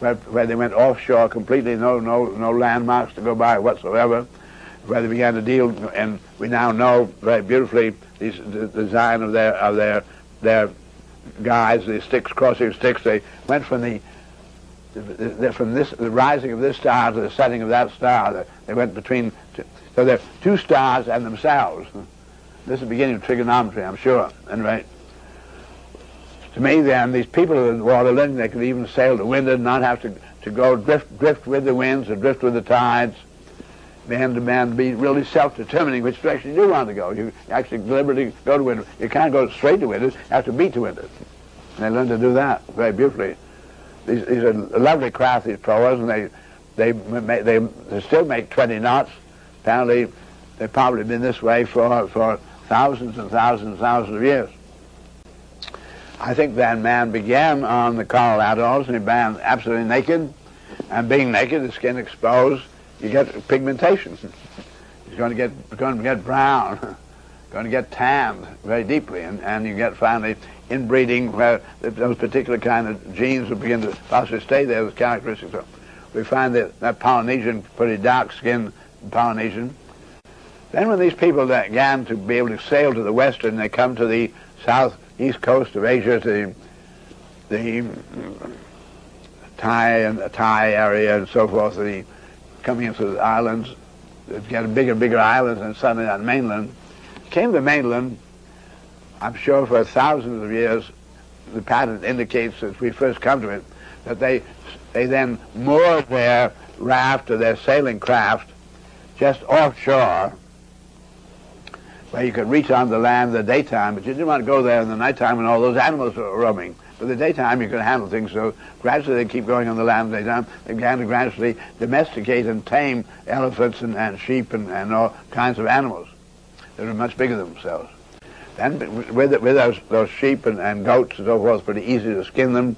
A: where they went offshore completely, no landmarks to go by whatsoever, where they began to deal, and we now know very beautifully the design of their guides, the sticks, crossing sticks. They went from the rising of this star to the setting of that star. They went between, so they're two stars and themselves. This is the beginning of trigonometry, I'm sure. Anyway, to me then, these people in the water learning they could even sail to windward, not have to go drift with the winds or drift with the tides. Man to man, be really self-determining which direction you do want to go. You actually deliberately go to windward. You can't go straight to windward. You have to beat to windward. And they learn to do that very beautifully. These are lovely craft, these proas, and they still make 20 knots. Apparently, they've probably been this way for thousands and thousands and thousands of years. I think then man began on the coral atolls, and he began absolutely naked, and being naked, the skin exposed, you get pigmentation. He's going to get brown, going to get tanned very deeply, and you get finally inbreeding where those particular kind of genes will begin to possibly stay there as characteristics. So we find that Polynesian, pretty dark-skinned Polynesian. Then when these people began to be able to sail to the western, they come to the southeast coast of Asia, to the Thai area and so forth, coming into the islands, get bigger islands, and suddenly on mainland. Came to the mainland, I'm sure for thousands of years, the pattern indicates as we first come to it, that they then moored their raft or their sailing craft just offshore, where you could reach on the land in the daytime, but you didn't want to go there in the nighttime when all those animals were roaming. But in the daytime you could handle things, so gradually they keep going on the land in the daytime. They began to gradually domesticate and tame elephants and sheep and all kinds of animals that were much bigger than themselves. Then with those sheep and goats and so forth, it's pretty easy to skin them.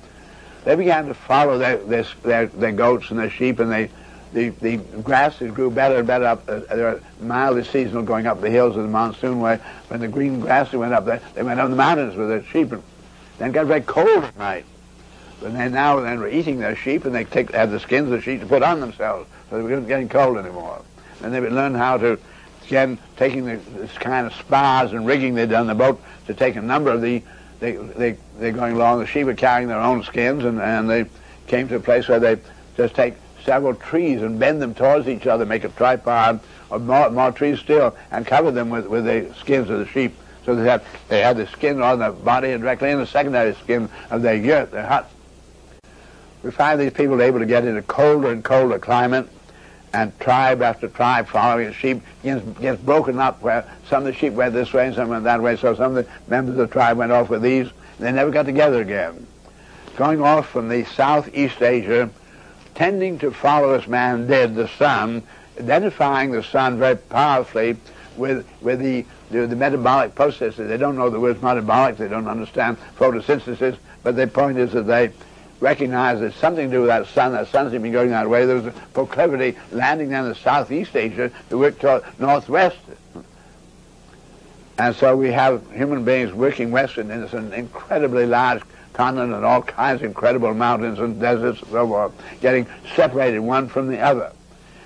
A: They began to follow their goats and their sheep, and the grasses grew better and better up. They were mildly seasonal, going up the hills of the monsoon way. When the green grasses went up, they went up the mountains with their sheep, and then it got very cold at night. But they now were eating their sheep, and they had the skins of the sheep to put on themselves, so they weren't getting cold anymore. And they would learn how to, again, taking this kind of spars and rigging they'd done in the boat to take a number of they're going along, the sheep are carrying their own skins, and they came to a place where they just take several trees and bend them towards each other, make a tripod, or more trees still, and cover them with the skins of the sheep. So they had the skin on the body and directly in the secondary skin of their yurt, their hut. We find these people able to get into colder and colder climate, and tribe after tribe following the sheep gets broken up, where some of the sheep went this way and some went that way, so some of the members of the tribe went off with these, and they never got together again. Going off from the Southeast Asia, tending to follow as man did the sun, identifying the sun very powerfully with the metabolic processes. They don't know the word metabolic, they don't understand photosynthesis, but the point is that they recognize there's something to do with that sun seems to be going that way. There was a proclivity landing down in Southeast Asia to work toward northwest. And so we have human beings working westward in this incredibly large continent and all kinds of incredible mountains and deserts and so forth, getting separated one from the other.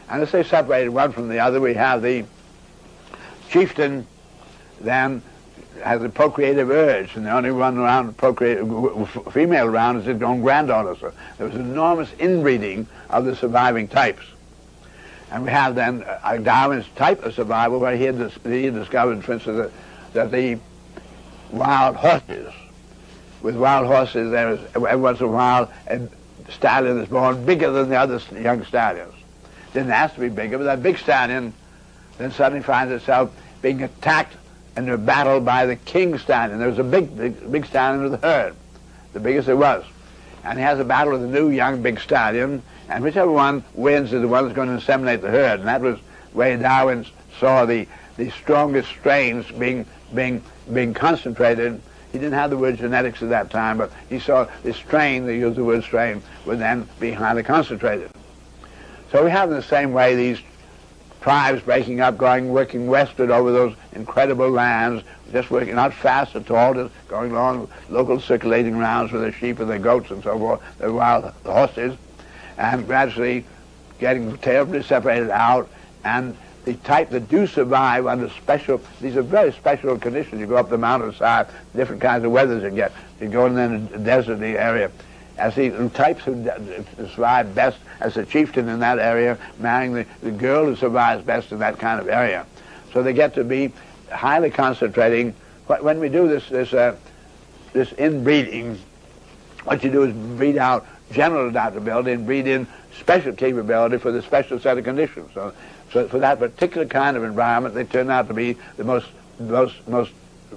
A: And as they separated one from the other, we have the chieftain then has a procreative urge, and the only one around female around is his own granddaughter. So there was enormous inbreeding of the surviving types. And we have then Darwin's type of survival, where he had discovered, for instance, that the wild horses, with wild horses, there is every once in a while a stallion is born bigger than the other young stallions. Didn't ask to be bigger, but that big stallion then suddenly finds itself being attacked in a battle by the king stallion. There was a big stallion of the herd, the biggest there was. And he has a battle with a new young big stallion, and whichever one wins is the one that's going to inseminate the herd. And that was where Darwin saw the strongest strains being concentrated. He didn't have the word genetics at that time, but he saw the strain, they used the word strain, would then be highly concentrated. So we have in the same way these tribes breaking up, working westward over those incredible lands, just working not fast at all, just going along local circulating rounds with their sheep and their goats and so forth, their wild horses, and gradually getting terribly separated out. And the type that do survive under special, these are very special conditions. You go up the mountainside, different kinds of weathers you get. You go in a deserty area. As the types who survive best as a chieftain in that area, marrying the girl who survives best in that kind of area. So they get to be highly concentrating. When we do this inbreeding, what you do is breed out general adaptability and breed in special capability for the special set of conditions. So for that particular kind of environment, they turn out to be the most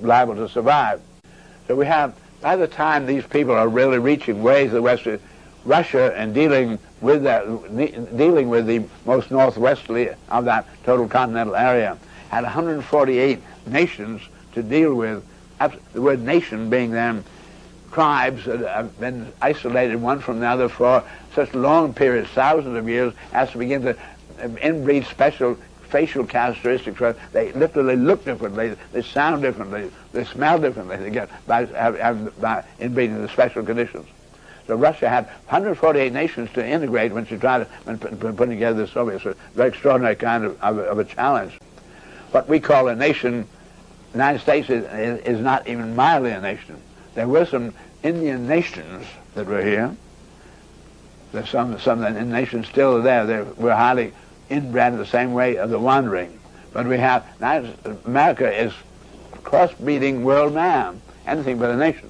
A: liable to survive. So we have, by the time these people are really reaching ways of the West, Russia, and dealing with the most northwesterly of that total continental area, had 148 nations to deal with. The word nation being then tribes that have been isolated one from the other for such long periods, thousands of years, as to begin to inbreed special facial characteristics. They literally look differently, they sound differently, they smell differently. They get by inbreeding the special conditions. So Russia had 148 nations to integrate when she tried to put together the Soviets. So a very extraordinary kind of a challenge. What we call a nation, the United States is not even mildly a nation. There were some Indian nations that were here. There's some nations still there. They were highly inbred the same way of the wandering. But we have, America is crossbreeding world man, anything but a nation.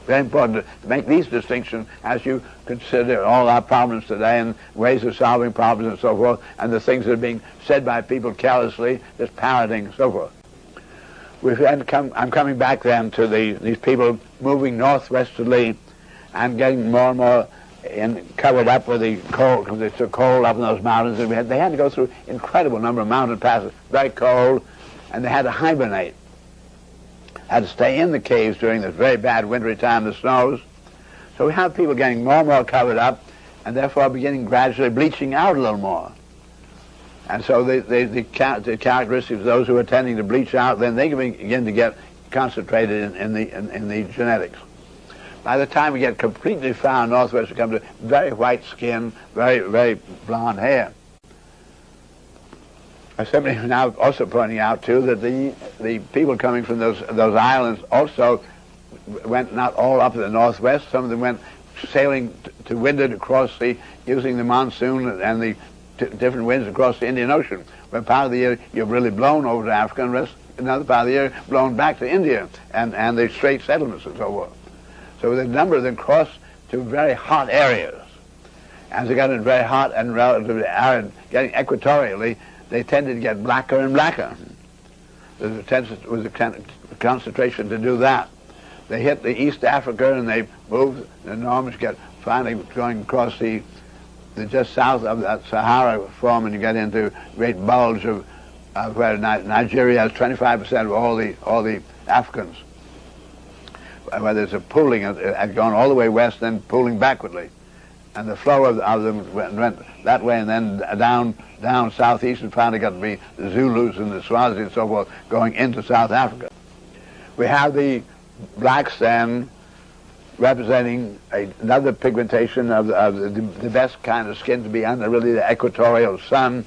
A: Very important to make these distinctions as you consider all our problems today and ways of solving problems and so forth, and the things that are being said by people carelessly, just parroting and so forth. I'm coming back then to these people moving northwesterly and getting more and more covered up with the cold, because it's so cold up in those mountains. And they had to go through incredible number of mountain passes, very cold, and they had to hibernate. Had to stay in the caves during this very bad wintry time, the snows. So we have people getting more and more covered up, and therefore beginning gradually bleaching out a little more. And so the characteristics of those who are tending to bleach out, then they can begin to get concentrated in the genetics. By the time we get completely far northwest, we come to very white skin, very, very blonde hair. Somebody is now also pointing out, too, that the people coming from those islands also went not all up to the northwest. Some of them went sailing to windward across using the monsoon and the different winds across the Indian Ocean, where part of the year you're really blown over to Africa, and rest another part of the year blown back to India and the Strait settlements and so forth. So the number of them crossed to very hot areas. As they got in very hot and relatively arid, getting equatorially, they tended to get blacker and blacker. There was a concentration to do that. They hit the East Africa and they moved, the enormous get finally going across the just south of that Sahara form, and you get into great bulge of where Nigeria has 25% of all the Africans. Where there's a pooling, had gone all the way west, then pooling backwardly. And the flow of them went that way and then down southeast, and finally got to be the Zulus and the Swazi and so forth going into South Africa. We have the blacks then representing another pigmentation of the best kind of skin to be under really the equatorial sun,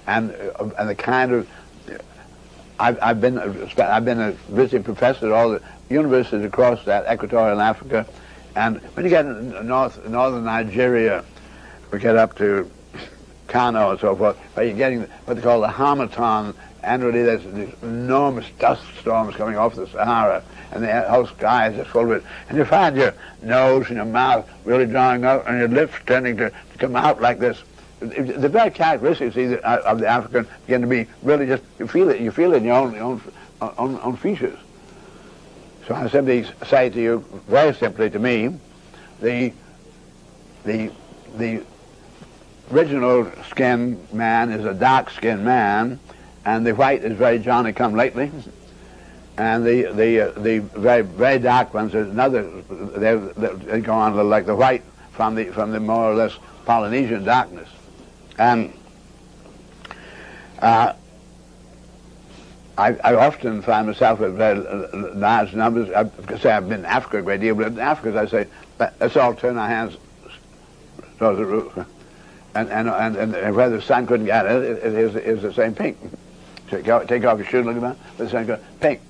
A: and the kind of I've been a visiting professor at all the universities across that equatorial Africa, and when you get in northern Nigeria, we get up to Kano and so forth, where you're getting what they call the Harmattan, and really there's these enormous dust storms coming off the Sahara, and the whole sky is just full of it. And you find your nose and your mouth really drawing out, and your lips tending to come out like this. The very characteristics of the African begin to be really just, you feel it in your own features. So I simply say to you, very simply to me, the original skinned man is a dark-skinned man, and the white is very Johnny-come-lately, and the very, very dark ones is another. They go on a little like the white from the more or less Polynesian darkness, and I often find myself with very large numbers. I could say I've been in Africa a great deal, but in Africa, as I say, let's all turn our hands towards the roof. and where the sun couldn't get it, it is the same pink. So you take off your shoe, look at that, the sun goes pink.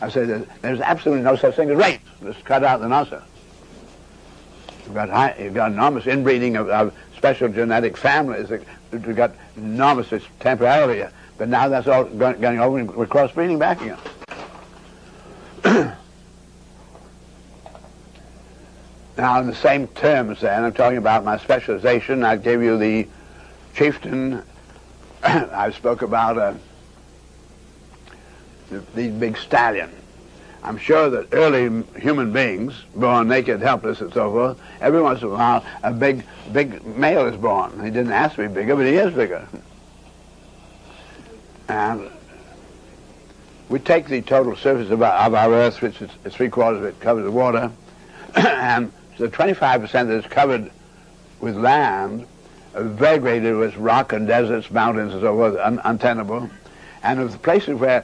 A: I said, there's absolutely no such thing as race. Just cut out the nonsense. You've got enormous inbreeding of special genetic families. You've got enormous temporarily, but now that's all going over and we're crossbreeding back again. Now, in the same terms, then, I'm talking about my specialization. I gave you the chieftain. I spoke about the big stallion. I'm sure that early human beings, born naked, helpless, and so forth, every once in a while, a big male is born. He didn't ask to be bigger, but he is bigger. And we take the total surface of our Earth, which is 3/4 of it covers with water, and the 25% that is covered with land, very greatly with rock and deserts, mountains, and so forth, untenable. And of the places where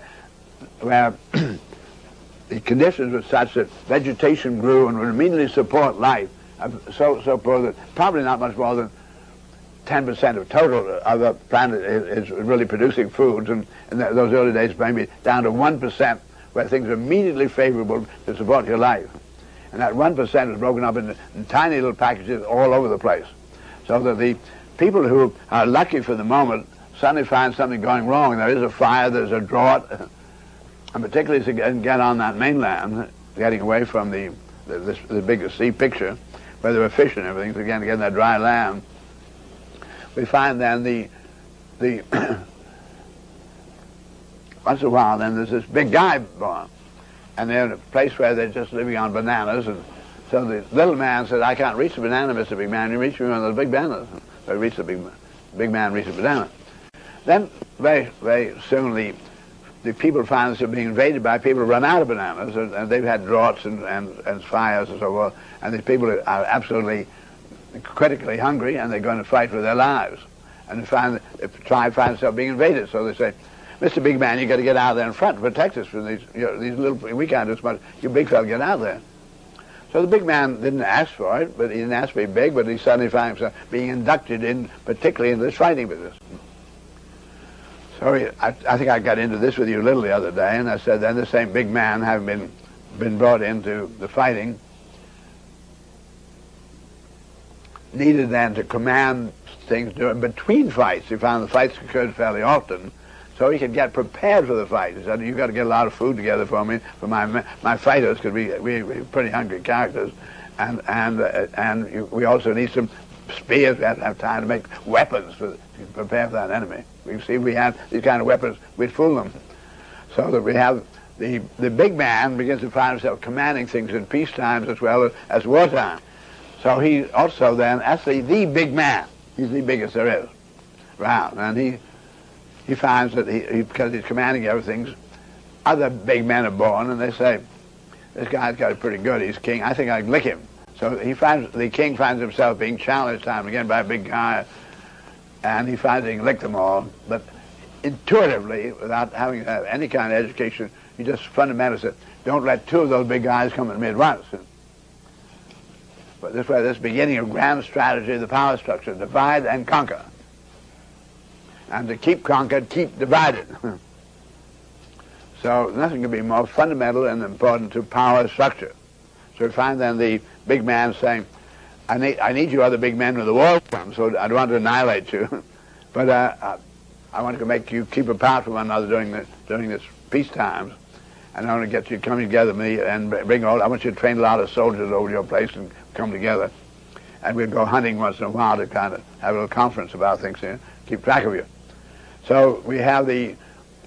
A: the conditions were such that vegetation grew and would immediately support life, so poor that probably not much more than 10% of total of the planet is really producing foods, and in those early days maybe down to 1% where things are immediately favorable to support your life. And that 1% is broken up in tiny little packages all over the place. So that the people who are lucky for the moment suddenly find something going wrong. There is a fire, there's a drought, and particularly to get on that mainland, getting away from the big sea picture, where there were fish and everything, so again to get in that dry land, we find then the once in a while then there's this big guy born, and they're in a place where they're just living on bananas, and so the little man says, I can't reach the banana, Mr. Big Man, you reach me on those big bananas. So he reached the big man reached the banana. Then very, very soon the people find themselves being invaded by people who run out of bananas, and they've had droughts and fires and so forth, and these people are absolutely critically hungry, and they're going to fight for their lives. And the tribe finds itself being invaded, so they say, Mr. Big Man, you got to get out there in front and protect us from these little, we can't do as much, you big fella, get out there. So the big man didn't ask for it, but he didn't ask to be big, but he suddenly found himself being inducted in, particularly in this fighting business. So I think I got into this with you a little the other day, and I said then the same big man, having been brought into the fighting, needed then to command things during between fights. He found the fights occurred fairly often, so he could get prepared for the fight. He said, you've got to get a lot of food together for me, for my fighters, because we're pretty hungry characters, and we also need some spears. We have to have time to make weapons to prepare for that enemy. We see if we had these kind of weapons, we'd fool them. So that we have the big man begins to find himself commanding things in peace times as well as wartime. So he also then, actually the big man, he's the biggest there is around, and he finds that because he's commanding everything, other big men are born, and they say, this guy's got it pretty good, he's king, I think I can lick him. So the king finds himself being challenged time and again by a big guy, and he finds he can lick them all, but intuitively, without having any kind of education, he just fundamentally said, don't let two of those big guys come at me at once. But this way, this beginning of grand strategy, the power structure, divide and conquer. And to keep conquered, keep divided. So nothing can be more fundamental and important to power structure. So we find then the big man saying, I need you other big men when the war comes, so I don't want to annihilate you, but I want to make you keep apart from one another during this peace times, and I want to get you coming together with me and bring all. I want you to train a lot of soldiers over your place and come together, and we'll go hunting once in a while to kind of have a little conference about things here, keep track of you. So we have the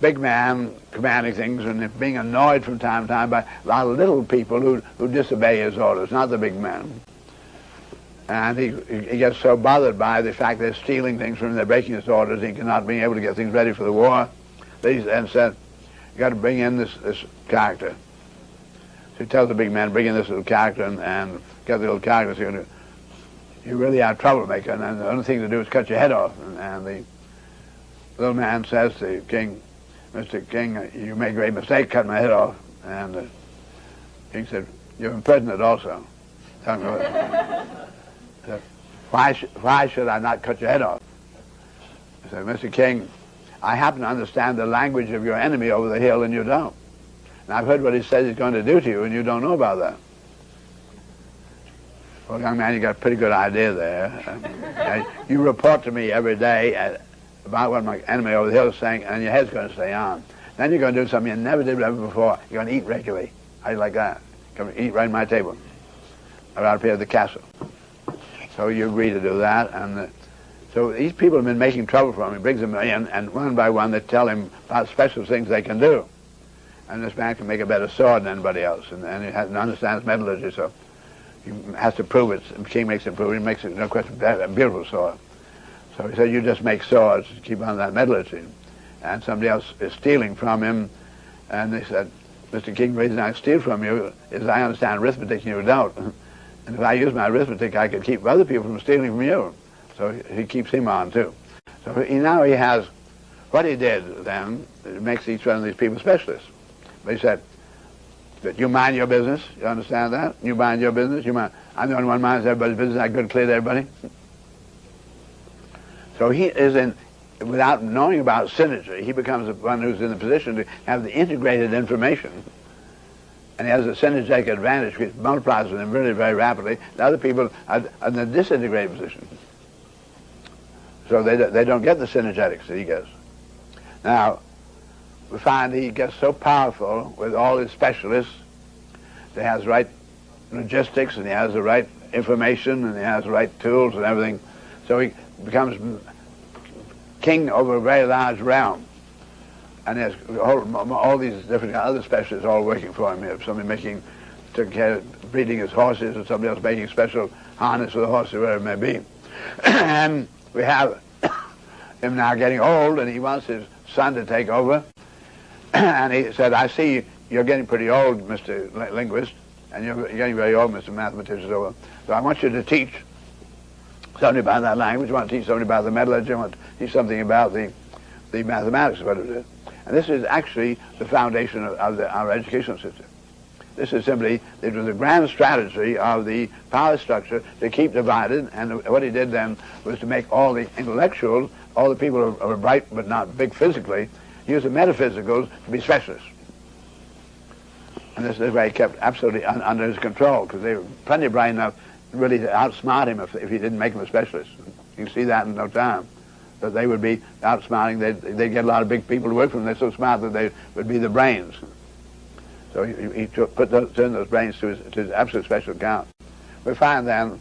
A: big man commanding things and being annoyed from time to time by a lot of little people who disobey his orders, not the big man. And he gets so bothered by the fact they're stealing things from him, they're breaking his orders, he cannot be able to get things ready for the war. He then said, you got to bring in this character. So he tells the big man, bring in this little character and get the little character. So you really are a troublemaker, and the only thing to do is cut your head off. And the little man says to the king, Mr. King, you made a great mistake, cut my head off. And the king said, you're impertinent also. Said, why should I not cut your head off? I said, Mr. King, I happen to understand the language of your enemy over the hill and you don't. And I've heard what he says he's going to do to you and you don't know about that. Well, young man, you got a pretty good idea there. You report to me every day about what my enemy over the hill is saying, and your head's going to stay on. Then you're going to do something you never did ever before. You're going to eat regularly. How do you like that? Come eat right at my table, right up here at the castle. So you agree to do that, and so these people have been making trouble for him. He brings them in, and one by one they tell him about special things they can do. And this man can make a better sword than anybody else, and he understands metallurgy, so he has to prove it. The king makes it prove it. He makes it, no question, a beautiful sword. So he said, you just make swords, keep on that metallurgy. And somebody else is stealing from him, and they said, Mr. King, the reason I steal from you is I understand arithmetic and you don't. And if I use my arithmetic, I could keep other people from stealing from you. So he keeps him on, too. So now he has, what he did then, it makes each one of these people specialists. But he said, that you mind your business, you understand that? You mind your business, you mind. I'm the only one who minds everybody's business, I could clear to everybody. So he is in, without knowing about synergy, he becomes the one who's in the position to have the integrated information. And he has a synergetic advantage which multiplies with him really very rapidly. The other people are in the disintegrated position. So they don't get the synergetics that he gets. Now, we find he gets so powerful with all his specialists. He has the right logistics, and he has the right information, and he has the right tools and everything. So he becomes king over a very large realm. And there's all these different other specialists all working for him here. Somebody took care of breeding his horses, or somebody else making special harness for the horses, whatever it may be. And we have him now getting old, and he wants his son to take over. And he said, I see you're getting pretty old, Mr. Linguist, and you're getting very old, Mr. Mathematician. So I want you to teach something about that language. I want to teach something about the metallurgy. I want to teach something about the mathematics, what it is. And this is actually the foundation of our educational system. This is simply, it was a grand strategy of the power structure to keep divided, and what he did then was to make all the intellectuals, all the people who are bright but not big physically, use the metaphysicals to be specialists. And this way he kept absolutely under his control, because they were plenty bright enough really to outsmart him if he didn't make them a specialist. You can see that in no time. That they would be outsmarting, they'd get a lot of big people to work for them. They're so smart that they would be the brains. So he turned those brains to his absolute special account. We find then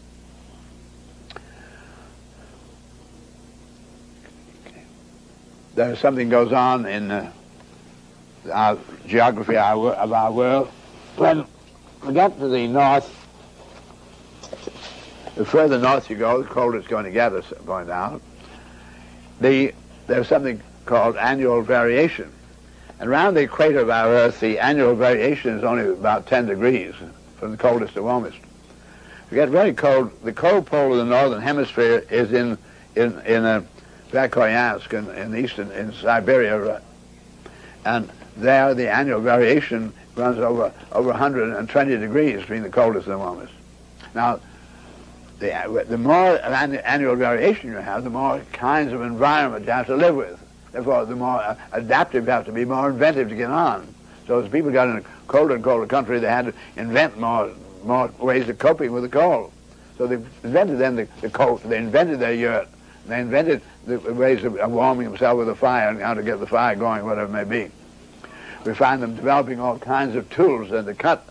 A: there's something goes on in our geography of our world. When we get to the north, the further north you go, the colder it's going to get, as I point out. There's something called annual variation. And around the equator of our Earth, the annual variation is only about 10 degrees from the coldest to warmest. We get very cold. The cold pole of the northern hemisphere is in Verkhoyansk in Siberia, and there the annual variation runs over 120 degrees between the coldest and the warmest. Now, the more annual variation you have, the more kinds of environment you have to live with. Therefore, the more adaptive you have to be, more inventive to get on. So as people got in a colder and colder country, they had to invent more ways of coping with the cold. So they invented then the coat. They invented their yurt. They invented the ways of warming themselves with a fire and how to get the fire going, whatever it may be. We find them developing all kinds of tools and to cut.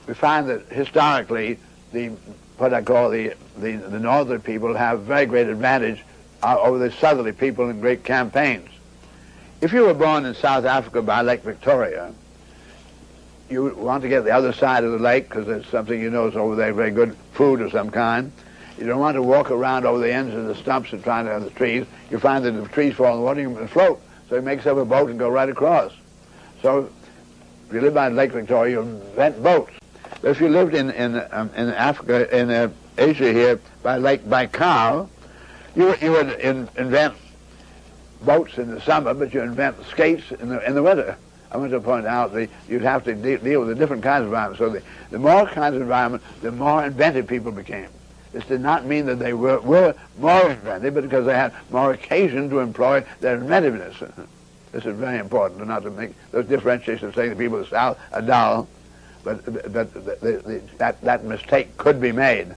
A: We find that historically, what I call the northern people have very great advantage over the southerly people in great campaigns. If you were born in South Africa by Lake Victoria, you want to get the other side of the lake because there's something you know is over there, very good food of some kind. You don't want to walk around over the ends of the stumps and trying to have the trees. You find that if the trees fall in the water, you can float. So he makes up a boat and go right across. So if you live by Lake Victoria, you invent boats. But if you lived in Africa, in Asia here, by Lake Baikal, you would invent boats in the summer, but you invent skates in the winter. I want to point out that you'd have to deal with the different kinds of environments. So the more kinds of environment, the more inventive people became. This did not mean that they were more inventive, but because they had more occasion to employ their inventiveness. This is very important, not to make those differentiations saying the people of the South are dull, but that mistake could be made.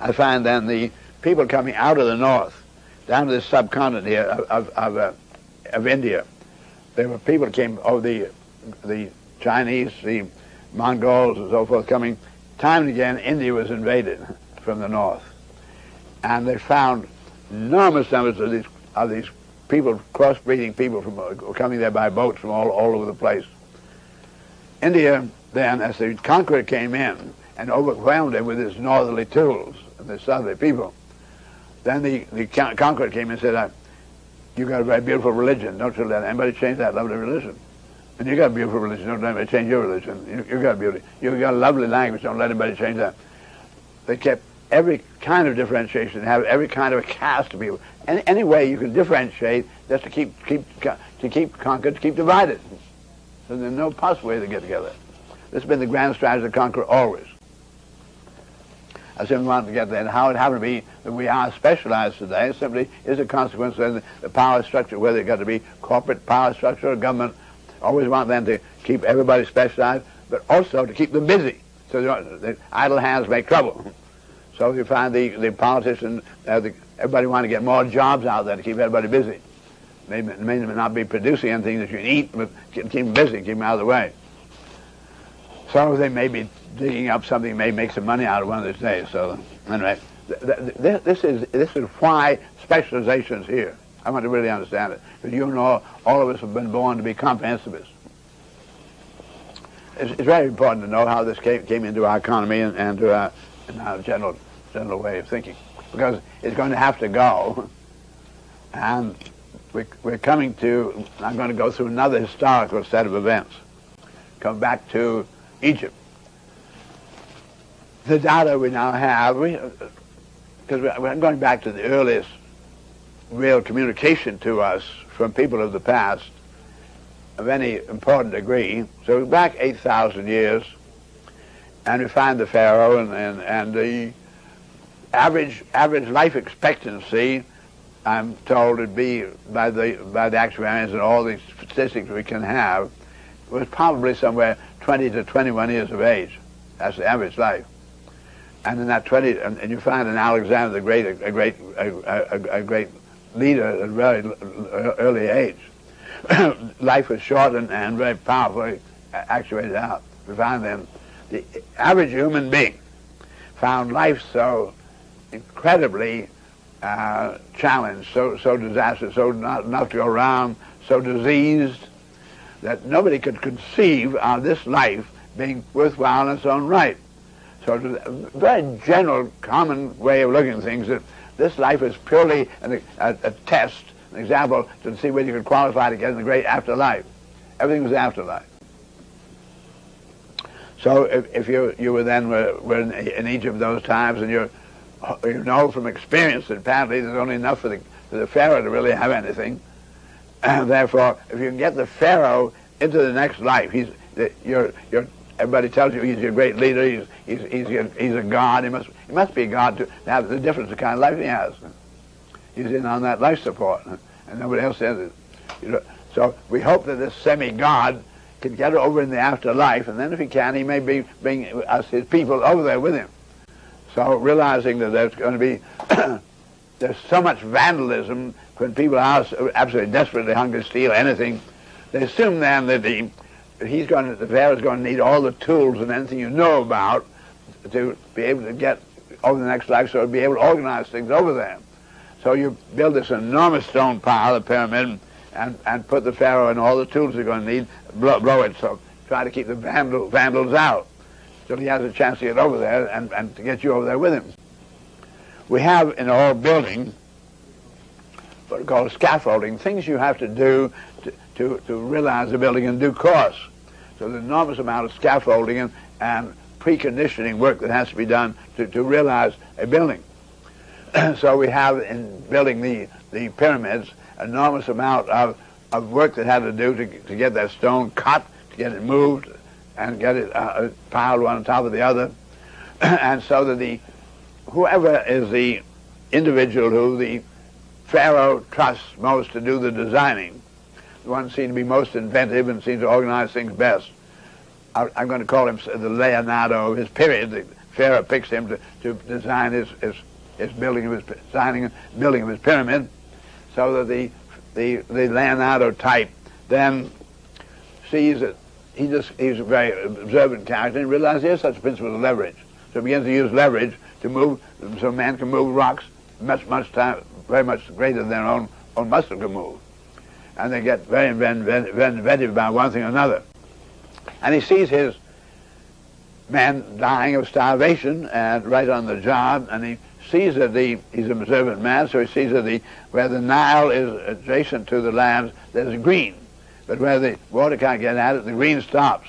A: I find then the people coming out of the North, down to this subcontinent here of India, there were people who came, the Chinese, the Mongols and so forth coming. Time and again, India was invaded from the north. And they found enormous numbers of these people, crossbreeding people from coming there by boats from all over the place. India then, as the conqueror came in and overwhelmed him with his northerly tools, and the southerly people, then the conqueror came and said, "You've got a very beautiful religion. Don't you let anybody change that lovely religion. And you got a beautiful religion. Don't let anybody change your religion. You got beauty. You got a lovely language. Don't let anybody change that." They kept every kind of differentiation, have every kind of a caste of people. Any way you can differentiate, just to keep conquered, to keep divided. So there's no possible way to get together. This has been the grand strategy of the conqueror always. I simply wanted to get there. And how it happened to be that we are specialized today simply is a consequence of the power structure, whether it got to be corporate power structure or government. Always want them to keep everybody specialized, but also to keep them busy. So the idle hands make trouble. So you find the politicians, everybody want to get more jobs out there to keep everybody busy. They may not be producing anything that you can eat, but keep them busy, keep them out of the way. So they may be digging up something, may make some money out of one of these days. So anyway, this is why specialization is here. I want to really understand it. Because you know, all of us have been born to be comprehensivists. It's very important to know how this came into our economy and to our general way of thinking. Because it's going to have to go. And we're coming to, I'm going to go through another historical set of events. Come back to Egypt. The data we now have, because we're going back to the earliest real communication to us from people of the past of any important degree. So we're back 8,000 years, and we find the Pharaoh and the average life expectancy, I'm told, would be by the actuarians and all the statistics we can have, was probably somewhere 20 to 21 years of age. That's the average life. And in that 20, and you find in Alexander the Great a great leader at a very early age. Life was short and very powerfully actuated out. We find then the average human being found life so incredibly challenged, so disastrous, so not enough to go around, so diseased, that nobody could conceive of this life being worthwhile in its own right. So it was a very general, common way of looking at things, that this life is purely a test, an example to see whether you could qualify to get in the great afterlife. Everything was afterlife. So if you were then were in Egypt those times, and you know from experience that apparently there's only enough for the Pharaoh to really have anything, and therefore if you can get the Pharaoh into the next life, everybody tells you he's your great leader, he's a god, he must be a god to have the difference, the kind of life he has. He's in on that life support, and nobody else says it. So we hope that this semi-god can get over in the afterlife, and then if he can, he may bring us, his people, over there with him. So realizing that there's going to be, there's so much vandalism when people are absolutely desperately hungry to steal anything, they assume then that the Pharaoh's going to need all the tools and anything you know about to be able to get over the next life, so to be able to organize things over there. So you build this enormous stone pile, the pyramid, and put the Pharaoh and all the tools you're going to need, blow it, so try to keep the vandals out, so he has a chance to get over there and to get you over there with him. We have in our building what we call scaffolding, things you have to do to realize the building in due course. So there's an enormous amount of scaffolding and preconditioning work that has to be done to realize a building. So we have in building the pyramids an enormous amount of work that had to do to get that stone cut, to get it moved, and get it piled one on top of the other. And so that whoever is the individual who the Pharaoh trusts most to do the designing, the one seems to be most inventive and seems to organize things best. I'm going to call him the Leonardo of his period. The Pharaoh picks him to design his building of his pyramid, so that the Leonardo type then sees that he's a very observant character and realizes he has such a principle of leverage. So he begins to use leverage to move, so man can move rocks very much greater than their own muscle can move. And they get very inventive about one thing or another. And he sees his men dying of starvation and right on the job, and he sees that he's an observant man, so he sees that where the Nile is adjacent to the lands, there's green. But where the water can't get at it, the green stops.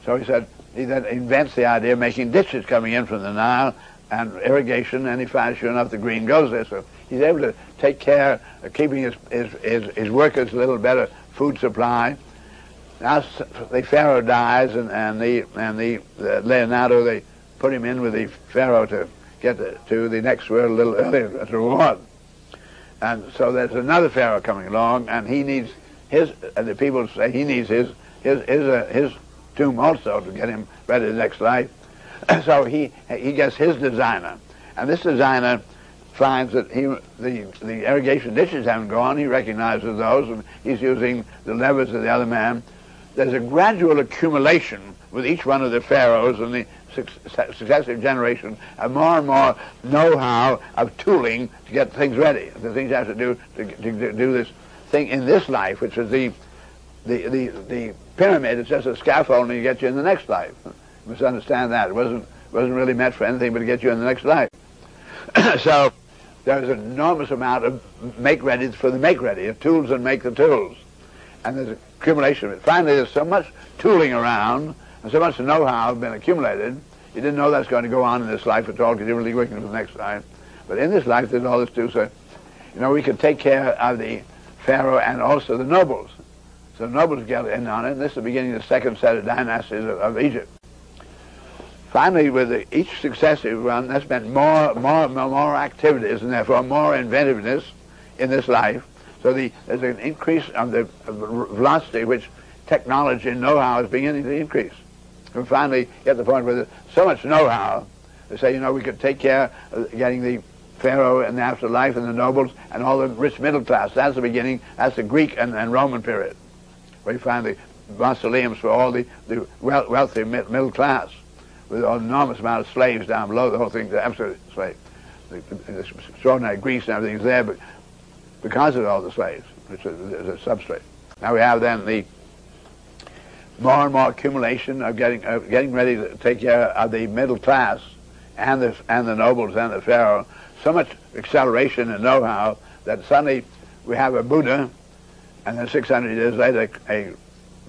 A: So he then invents the idea of making ditches coming in from the Nile and irrigation, and he finds, sure enough, the green goes there. So he's able to take care of keeping his workers a little better food supply. Now the Pharaoh dies, and the Leonardo, they put him in with the Pharaoh to get to the next world a little earlier as a reward. And so there's another Pharaoh coming along, and he needs the people say he needs his tomb also to get him ready for the next life. So he gets his designer, and this designer finds that the irrigation ditches haven't gone. He recognizes those, and he's using the levers of the other man. There's a gradual accumulation with each one of the pharaohs and the successive generation of more and more know-how of tooling to get things ready. The things you have to do to do this thing in this life, which is the pyramid. It's just a scaffolding to get you in the next life. You must understand that. It wasn't really meant for anything but to get you in the next life. So there's an enormous amount of make-ready for the make-ready, of tools that make the tools. And there's accumulation of it. Finally, there's so much tooling around and so much know-how has been accumulated. You didn't know that's going to go on in this life at all because you're really working for the next life. But in this life, there's all this too. So, we could take care of the Pharaoh and also the nobles. So the nobles get in on it, and this is the beginning of the second set of dynasties of Egypt. Finally, with each successive one, that's meant more activities and therefore more inventiveness in this life. So there's an increase of the velocity which technology and know-how is beginning to increase. And finally get to the point where there's so much know-how, they say, we could take care of getting the Pharaoh and the afterlife and the nobles and all the rich middle class. That's the beginning, that's the Greek and Roman period, where you find the mausoleums for all the wealthy middle class, with an enormous amount of slaves down below, the whole thing, the absolute slave. The extraordinary Greece and everything is there, but because of all the slaves, which is a substrate. Now we have then the more and more accumulation of getting ready to take care of the middle class and the nobles and the Pharaoh. So much acceleration and know-how that suddenly we have a Buddha, and then 600 years later,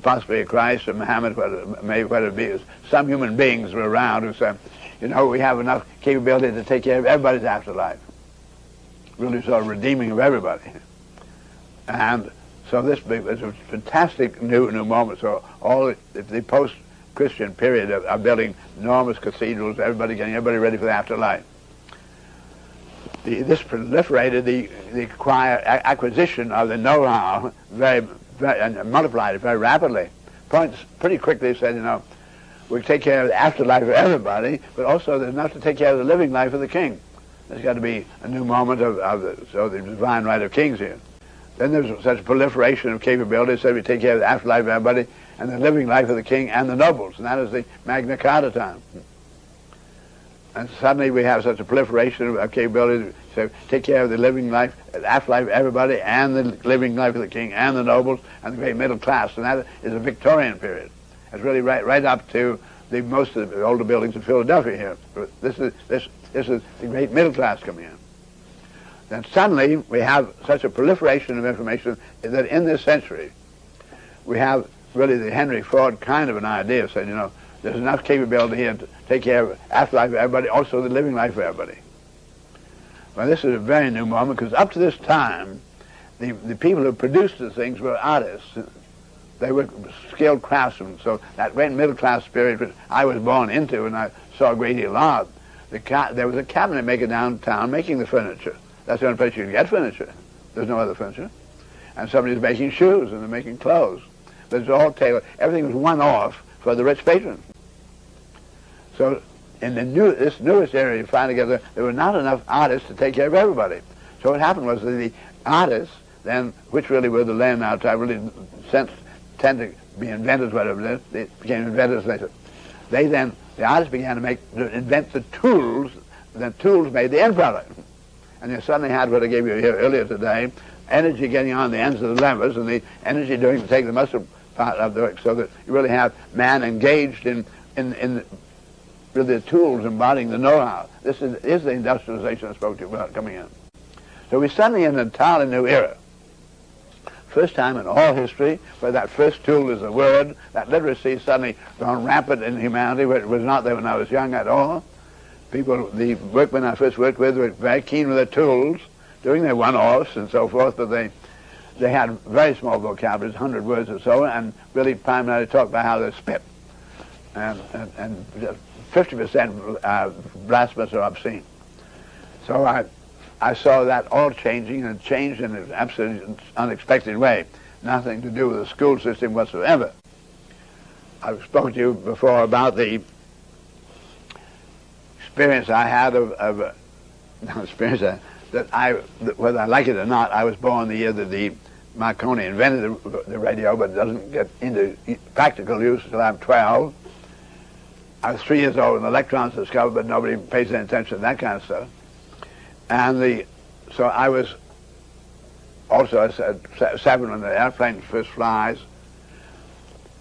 A: possibly a Christ or Muhammad, whatever it be. Some human beings were around who said, we have enough capability to take care of everybody's afterlife. Really sort of redeeming of everybody. And so this is a fantastic new moment. So all the post-Christian period of building enormous cathedrals, getting everybody ready for the afterlife. This proliferated the acquisition of the know-how and multiplied it very rapidly. Pretty quickly said, we take care of the afterlife of everybody, but also there's enough to take care of the living life of the king. There's got to be a new moment of the divine right of kings here. Then there's such a proliferation of capabilities, so we take care of the afterlife of everybody and the living life of the king and the nobles, and that is the Magna Carta time. And suddenly we have such a proliferation of capabilities, so take care of the living life, the afterlife of everybody, and the living life of the king and the nobles and the great middle class, and that is a Victorian period. It's really right up to most of the older buildings in Philadelphia here. This is the great middle class coming in. Then suddenly we have such a proliferation of information that in this century we have really the Henry Ford kind of an idea saying, there's enough capability here to take care of afterlife of everybody, also the living life of everybody. Well, this is a very new moment because up to this time, the people who produced the things were artists. They were skilled craftsmen. So that great middle class spirit which I was born into and I saw a great deal of, There was a cabinet maker downtown making the furniture. That's the only place you can get furniture. There's no other furniture. And somebody's making shoes and they're making clothes. But it's all tailored. Everything was one-off for the rich patron. So in this newest area you find together, there were not enough artists to take care of everybody. So what happened was that the artists then, which really were the land-out type, really tend to be inventors, whatever it is. They became inventors later. The artists began to invent the tools. The tools made the end product. And you suddenly had what I gave you here earlier today, energy getting on the ends of the levers and the energy doing to take the muscle part of the work, so that you really have man engaged in really the tools embodying the know-how. This is the industrialization I spoke to you about coming in. So we're suddenly in an entirely new era. First time in all history where that first tool is a word, that literacy suddenly gone rampant in humanity, where it was not there when I was young at all. People, the workmen I first worked with were very keen with their tools, doing their one-offs and so forth, but they had very small vocabularies, 100 words or so, and really primarily talked about how they spit. And 50% blasphemous or obscene. So I saw that all changing, and changed in an absolutely unexpected way. Nothing to do with the school system whatsoever. I've spoken to you before about the experience I had whether I like it or not, I was born the year that Marconi invented the radio, but doesn't get into practical use until I'm 12. I was 3 years old when the electrons were discovered, but nobody pays any attention to that kind of stuff. And so I was also at 7 when the airplane first flies.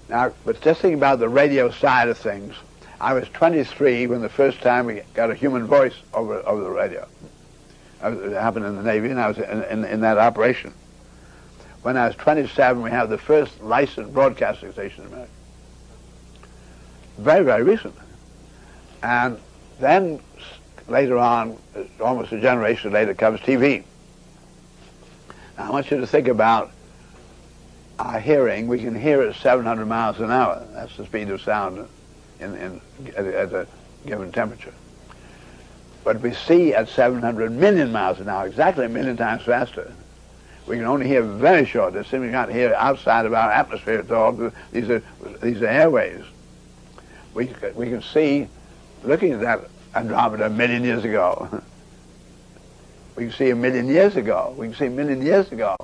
A: Now, but just thinking about the radio side of things, I was 23 when the first time we got a human voice over the radio. It happened in the Navy, and I was in that operation. When I was 27, we had the first licensed broadcasting station in America. Very, very recent. And then later on, almost a generation later, comes TV. Now, I want you to think about our hearing. We can hear at 700 miles an hour. That's the speed of sound at a given temperature. But we see at 700 million miles an hour, exactly a million times faster. We can only hear very short distance. We can't hear outside of our atmosphere at all. These are airways. We can see, looking at that Andromeda a million years ago. We can see a million years ago. We can see a million years ago.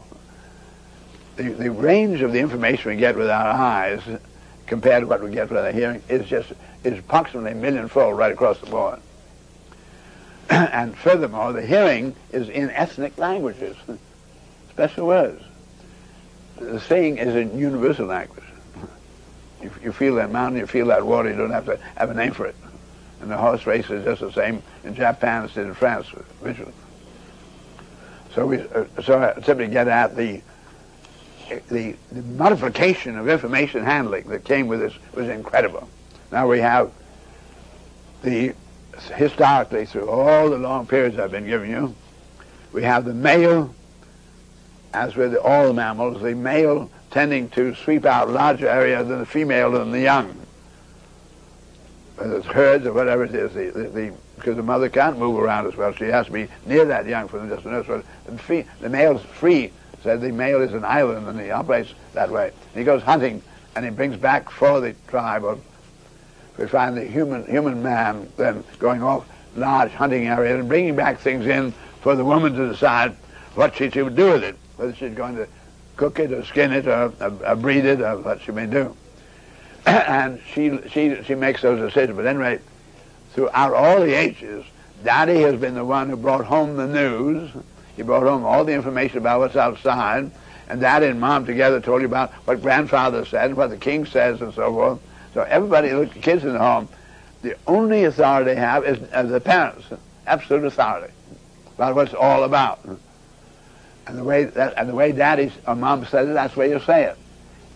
A: The range of the information we get with our eyes compared to what we get with our hearing is approximately a millionfold right across the board. And furthermore, the hearing is in ethnic languages, special words. The seeing is a universal language. You feel that mountain, you feel that water, you don't have to have a name for it. And the horse race is just the same in Japan as it is in France, visually. So I simply get at the multiplication of information handling that came with this was incredible. Now we have historically, through all the long periods I've been giving you, we have the male, as with all the mammals, the male tending to sweep out larger areas than the female and the young. Whether it's herds or whatever it is, because the mother can't move around as well, she has to be near that young for them just to nurse. So the male's free, said the male is an island and he operates that way. And he goes hunting and he brings back for the tribe. We find the human man then going off large hunting areas and bringing back things in for the woman to decide what she should do with it, whether she's going to cook it or skin it or breed it or what she may do. And she makes those decisions. But anyway, throughout all the ages, Daddy has been the one who brought home the news. He brought home all the information about what's outside, and Daddy and Mom together told you about what Grandfather said and what the King says and so forth. So everybody, the kids in the home, the only authority they have is the parents, absolute authority about what it's all about. And the way Daddy or Mom said it, that's the way you say it.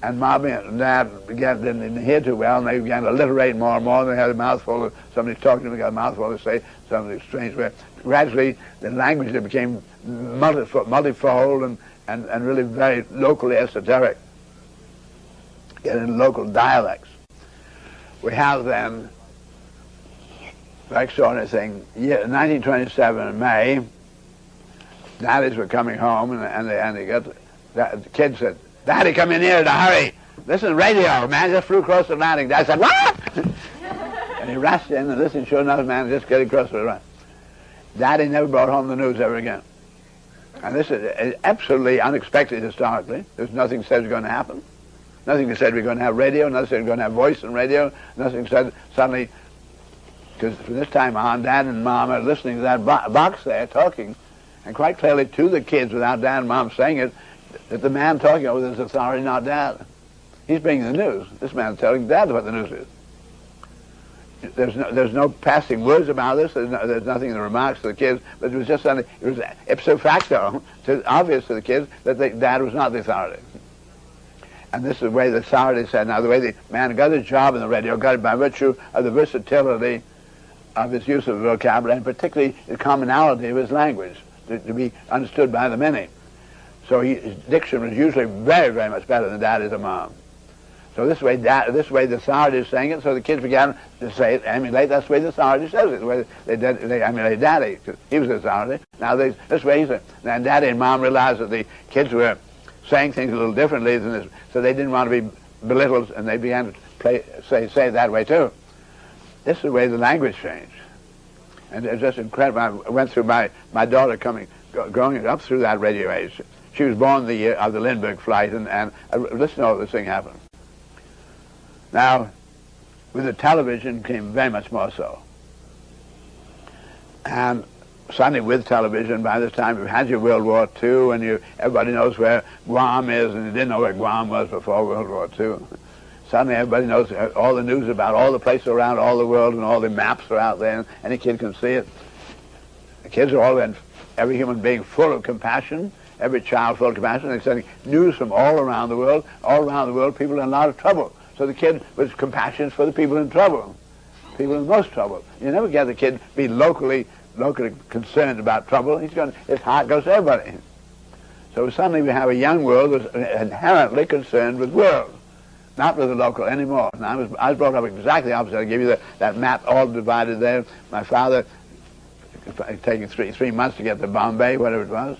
A: And Mom and Dad didn't hear too well, and they began to alliterate more and more, and they had a mouthful of somebody talking to them, got a mouthful to say something strange way. Gradually, the language became multifold and really very locally esoteric, getting local dialects. We have then very extraordinary thing. 1927 in May, daddies were coming home, and the kid said, "Daddy, come in here in a hurry. Listen, radio, man just flew across the Atlantic." Dad said, "What?" And he rushed in and listened, sure enough, man just getting across the Atlantic. Daddy never brought home the news ever again. And this is absolutely unexpected historically. There's nothing said it's going to happen. Nothing said we're going to have radio, nothing said we're going to have voice and radio, nothing said suddenly, because from this time on, Dad and Mom are listening to that box there talking, and quite clearly to the kids without Dad and Mom saying it, that the man talking over this authority, not Dad. He's bringing the news. This man's telling Dad what the news is. There's no passing words about this. There's nothing in the remarks to the kids, but it was just something, it was ipso facto, obvious to the kids that Dad was not the authority. And this is the way the authority said. Now, the way the man got his job in the radio, got it by virtue of the versatility of his use of vocabulary, and particularly the commonality of his language, to be understood by the many. So his diction was usually very, very much better than Daddy's or Mom. So this way the authority is saying it, so the kids began to say it, emulate. That's the way the authority says it, the way they emulate Daddy, because he was the authority. Now this way he said, and Daddy and Mom realized that the kids were saying things a little differently than this, so they didn't want to be belittled, and they began to say it that way too. This is the way the language changed. And it's just incredible. I went through my daughter growing up through that radio age. She was born the year of the Lindbergh flight, and listen to all this thing happen. Now, with the television came very much more so. And suddenly with television, by this time you've had your World War II, and everybody knows where Guam is, and you didn't know where Guam was before World War II. Suddenly everybody knows all the news about all the places around all the world, and all the maps are out there, and any kid can see it. The kids are all, every human being full of compassion, every child full of compassion. They're sending news from all around the world. All around the world, people are in a lot of trouble. So the kid was compassion for the people in trouble, people in most trouble. You never get the kid be locally concerned about trouble. His heart goes to everybody. So suddenly we have a young world that's inherently concerned with world, not with the local anymore. And I was brought up exactly opposite. I give you that map all divided there. My father taking three months to get to Bombay, whatever it was,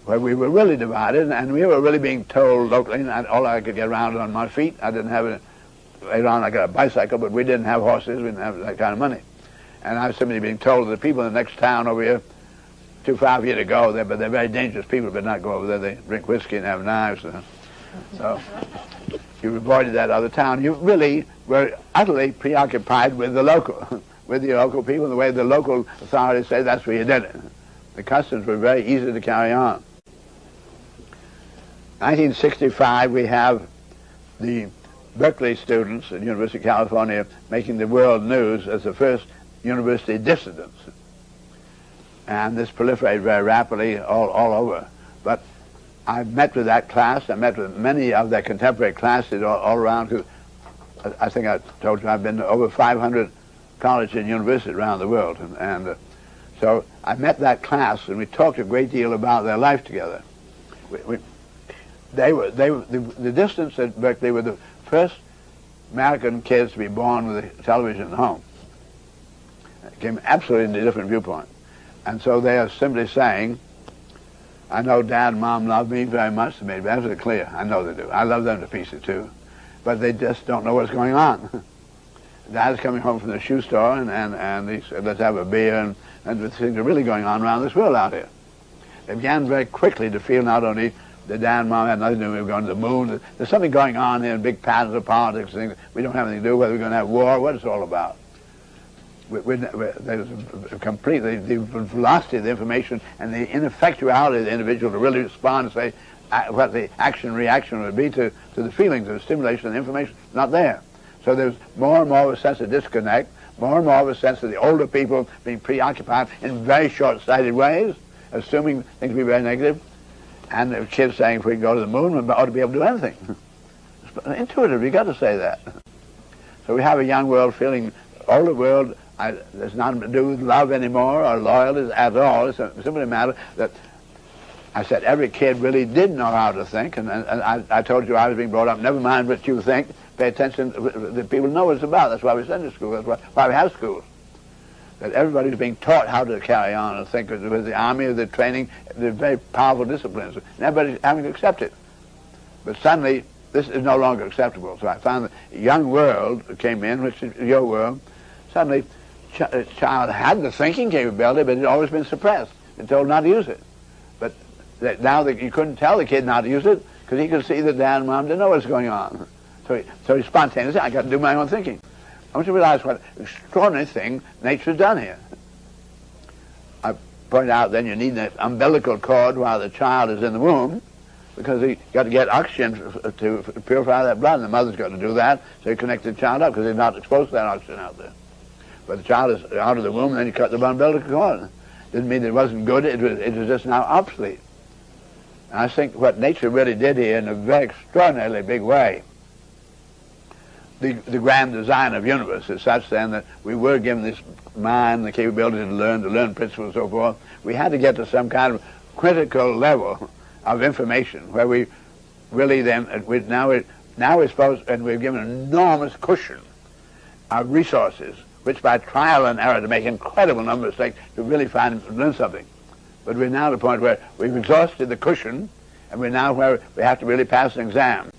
A: where we were really divided, and we were really being told locally, and all I could get around on my feet. I didn't have it. Later on I got a bicycle, but we didn't have horses. We didn't have that kind of money. And I was simply being told that the people in the next town over here, too far for you to go there, but they're very dangerous people, but not go over there. They drink whiskey and have knives. So you avoided that other town. You really were utterly preoccupied with the local, with the local people, and the way the local authorities say that's where you did it. The customs were very easy to carry on. 1965, we have the Berkeley students at the University of California making the world news as the first university dissidents. And this proliferated very rapidly all over. But I met with that class. I met with many of their contemporary classes all around. Cause I think I told you I've been to over 500 colleges and universities around the world. So I met that class, and we talked a great deal about their life together. The dissidents at Berkeley were the first American kids to be born with a television at home. It came absolutely in a different viewpoint. And so they are simply saying, I know Dad and Mom love me very much. They made it absolutely clear. I know they do. I love them to pieces too. But they just don't know what's going on. Dad's coming home from the shoe store, and he said, let's have a beer, and things are really going on around this world out here. They began very quickly to feel not only that Dad and Mom had nothing to do with going to the moon. There's something going on here in big patterns of politics, things we don't have anything to do, whether we're going to have war, what it's all about. There's completely the velocity of the information and the ineffectuality of the individual to really respond and say what the action-reaction would be to the feelings of the stimulation of the information. Not there. So there's more and more of a sense of disconnect, more and more of a sense of the older people being preoccupied in very short-sighted ways, assuming things will be very negative, and the kids saying if we can go to the moon, we ought to be able to do anything. Intuitive, you've got to say that. So we have a young world feeling, older world, there's nothing to do with love anymore or loyalty at all. It's simply a matter that I said every kid really did know how to think, and I told you I was being brought up, never mind what you think, pay attention, the people know what it's about. That's why we send to school, that's why we have schools. that everybody was being taught how to carry on and think with the army, with the training, the very powerful disciplines, and everybody's having to accept it. But suddenly, this is no longer acceptable. So I found that a young world came in, which is your world. Suddenly, a child had the thinking capability, but it had always been suppressed and told not to use it. But now that you couldn't tell the kid not to use it, because he could see that dad and mom didn't know what's going on. So he spontaneously said, I got to do my own thinking. I want you to realize what an extraordinary thing nature's done here. I point out then you need an umbilical cord while the child is in the womb, because you got to get oxygen to purify that blood, and the mother's got to do that, so you connect the child up, because they're not exposed to that oxygen out there. But the child is out of the womb, and then you cut the umbilical cord. Didn't mean it wasn't good, it was just now obsolete. And I think what nature really did here in a very extraordinarily big way, the grand design of the universe is such then that we were given this mind, the capability to learn principles and so forth. We had to get to some kind of critical level of information where we really then, now we're supposed, and we're given an enormous cushion of resources, which by trial and error to make incredible number of mistakes to really learn something. But we're now at the point where we've exhausted the cushion, and we're now where we have to really pass an exam.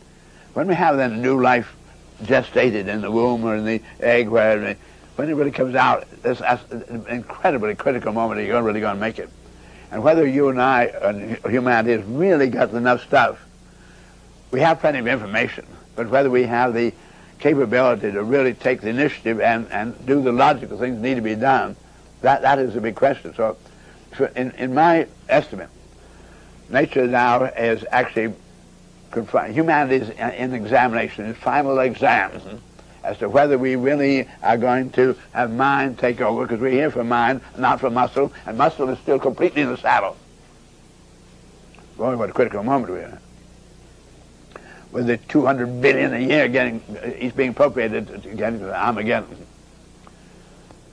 A: When we have then a new life gestated in the womb or in the egg, when it really comes out, that's an incredibly critical moment that you're really going to make it. And whether you and I and humanity has really got enough stuff, we have plenty of information, but whether we have the capability to really take the initiative and do the logical things that need to be done, that is a big question. So in my estimate, nature now is actually humanity is in examination, in final exams, as to whether we really are going to have mind take over, because we're here for mind, not for muscle, and muscle is still completely in the saddle. Boy, what a critical moment we're in. With the 200 billion a year he's being appropriated to getting to the Armageddon.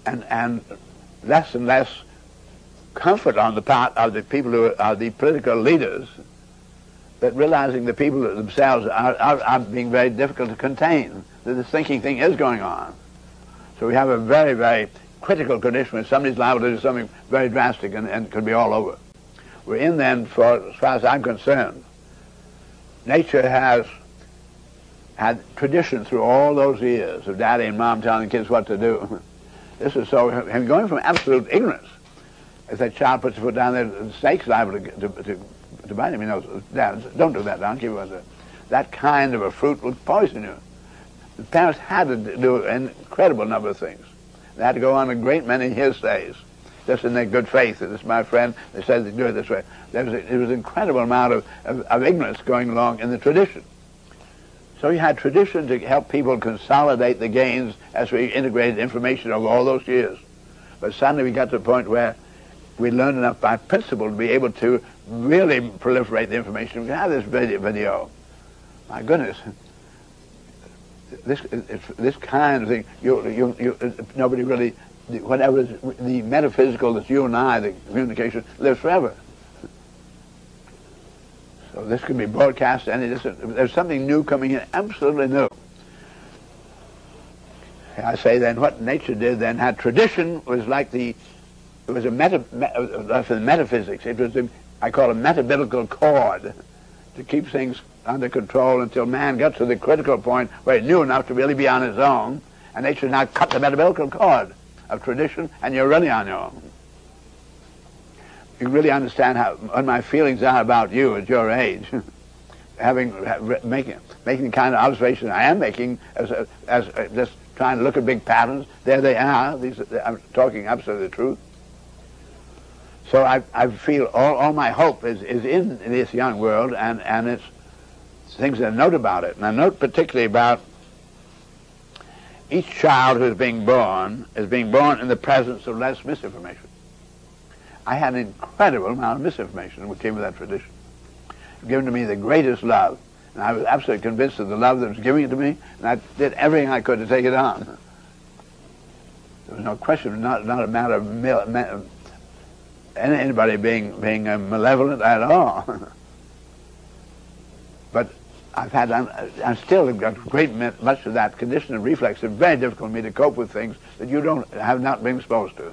A: And less comfort on the part of the people who are the political leaders, but realizing the people themselves are being very difficult to contain, that this thinking thing is going on. So we have a very, very critical condition where somebody's liable to do something very drastic and could be all over. We're in then, as far as I'm concerned, nature has had tradition through all those years of daddy and mom telling kids what to do. This is so, going from absolute ignorance. If that child puts a foot down there, the snake's liable to bite him. He knows, Dad, don't do that, don't keep it. That kind of a fruit will poison you. The parents had to do an incredible number of things. They had to go on a great many hearsays, just in their good faith. This is my friend, they said they do it this way. There was an incredible amount of ignorance going along in the tradition. So you had tradition to help people consolidate the gains as we integrated information over all those years. But suddenly we got to the point where we learned enough by principle to be able to really proliferate the information. We have this video. My goodness, this kind of thing, nobody really, whatever is the metaphysical that's you and I, the communication, lives forever. So this can be broadcast, and there's something new coming in, absolutely new. I say then what nature did then had tradition was like it was a metaphysics. It was I call it a metabiblical cord to keep things under control until man got to the critical point where he knew enough to really be on his own, and nature now cut the metabiblical cord of tradition, and you're really on your own. You really understand what my feelings are about you at your age, making the kind of observations I am making as just trying to look at big patterns. There they are. I'm talking absolutely the truth. So I feel all my hope is in this young world, and it's things that I note about it. And I note particularly about each child who is being born in the presence of less misinformation. I had an incredible amount of misinformation which came with that tradition. Given to me the greatest love, and I was absolutely convinced of the love that was giving it to me, and I did everything I could to take it on. There was no question, not a matter of anybody being malevolent at all. But I've had, I'm still got much of that condition of reflex. It's very difficult for me to cope with things that you have not been exposed to.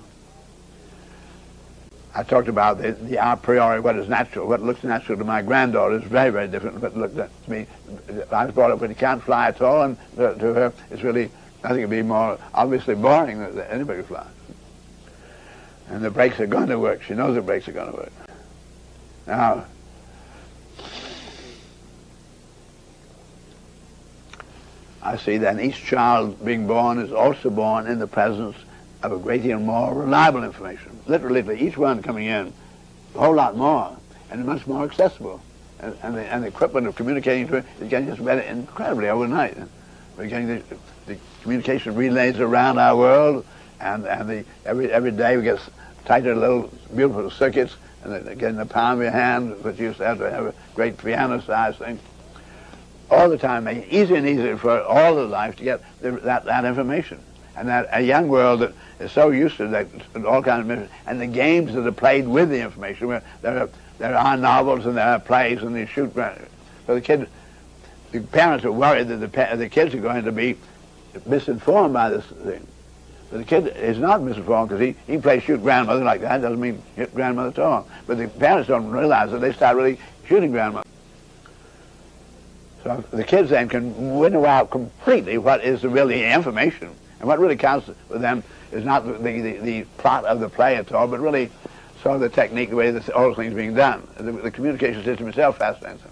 A: I talked about the a priori, what is natural. What looks natural to my granddaughter is very, very different from what looks to me. I was brought up when you can't fly at all, and to her, it's really, I think it'd be more obviously boring than anybody flies. And the brakes are going to work. She knows the brakes are going to work. Now, I see that each child being born is also born in the presence of a great deal more reliable information. Literally, each one coming in, a whole lot more, and much more accessible. And the equipment of communicating to it is getting just better incredibly overnight. We're getting the communication relays around our world, and every day we get tighter little beautiful circuits, and they get in the palm of your hand, which you used to have a great piano-sized thing. All the time, making it easier and easier for all of life to get that information. And that a young world that is so used to that, all kinds of information, and the games that are played with the information, where there are novels and there are plays and they shoot. So the parents are worried that the kids are going to be misinformed by this thing. But the kid is not misinformed because he plays shoot grandmother like that. Doesn't mean hit grandmother at all. But the parents don't realize that they start really shooting grandmother. So the kids then can winnow out completely what is really information. And what really counts for them is not the plot of the play at all, but really sort of the technique, the way that all things are being done. The communication system itself fascinates him.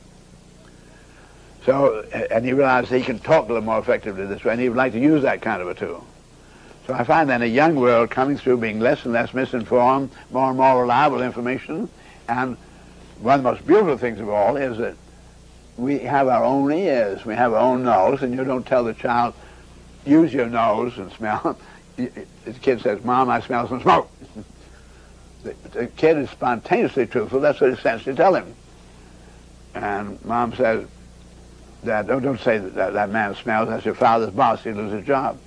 A: So, and he realizes he can talk a little more effectively this way, and he would like to use that kind of a tool. So I find then a young world coming through being less and less misinformed, more and more reliable information. And one of the most beautiful things of all is that we have our own ears, we have our own nose, and you don't tell the child, use your nose and smell. The kid says, Mom, I smell some smoke. The kid is spontaneously truthful. That's what it's essentially tell him. And Mom says, Dad, don't say that man smells. That's your father's boss. He'll lose his job.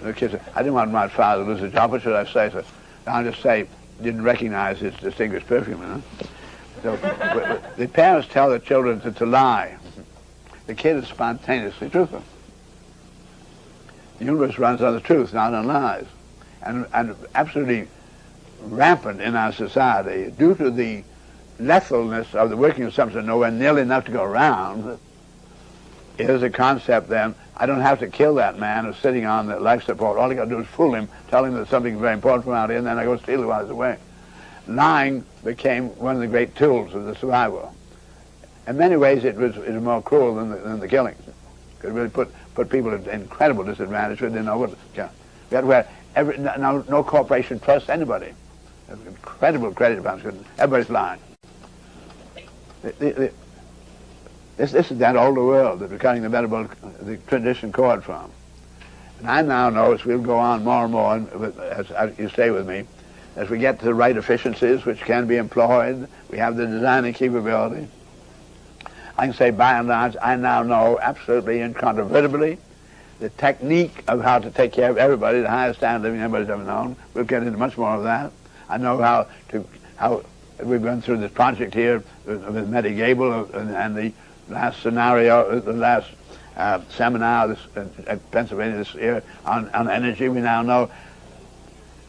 A: The kid said, I didn't want my father to lose his job. What should I say? So I'll just say, didn't recognize his distinguished perfume. Huh? So the parents tell their children to lie. The kid is spontaneously truthful. The universe runs on the truth, not on lies. And absolutely rampant in our society, due to the lethalness of the working assumption, nowhere nearly enough to go around, is a concept then, I don't have to kill that man who's sitting on the life support. All I got to do is fool him, tell him that something very important from out here, and then I go steal it while he's away. Lying became one of the great tools of the survival. In many ways, it was more cruel than the killing. It could really put people at incredible disadvantage. They didn't know what. We had where no corporation trusts anybody. Incredible credit bounds. Everybody's lying. This is that older world that we're cutting the tradition cord from. And I now know, as we'll go on more and more, as you stay with me, as we get to the right efficiencies which can be employed, we have the designing capability. I can say, by and large, I now know absolutely incontrovertibly the technique of how to take care of everybody, the highest standard of living anybody's ever known. We'll get into much more of that. I know how we've gone through this project here with Meddy Gable and the last scenario, the last seminar at Pennsylvania this year on energy. We now know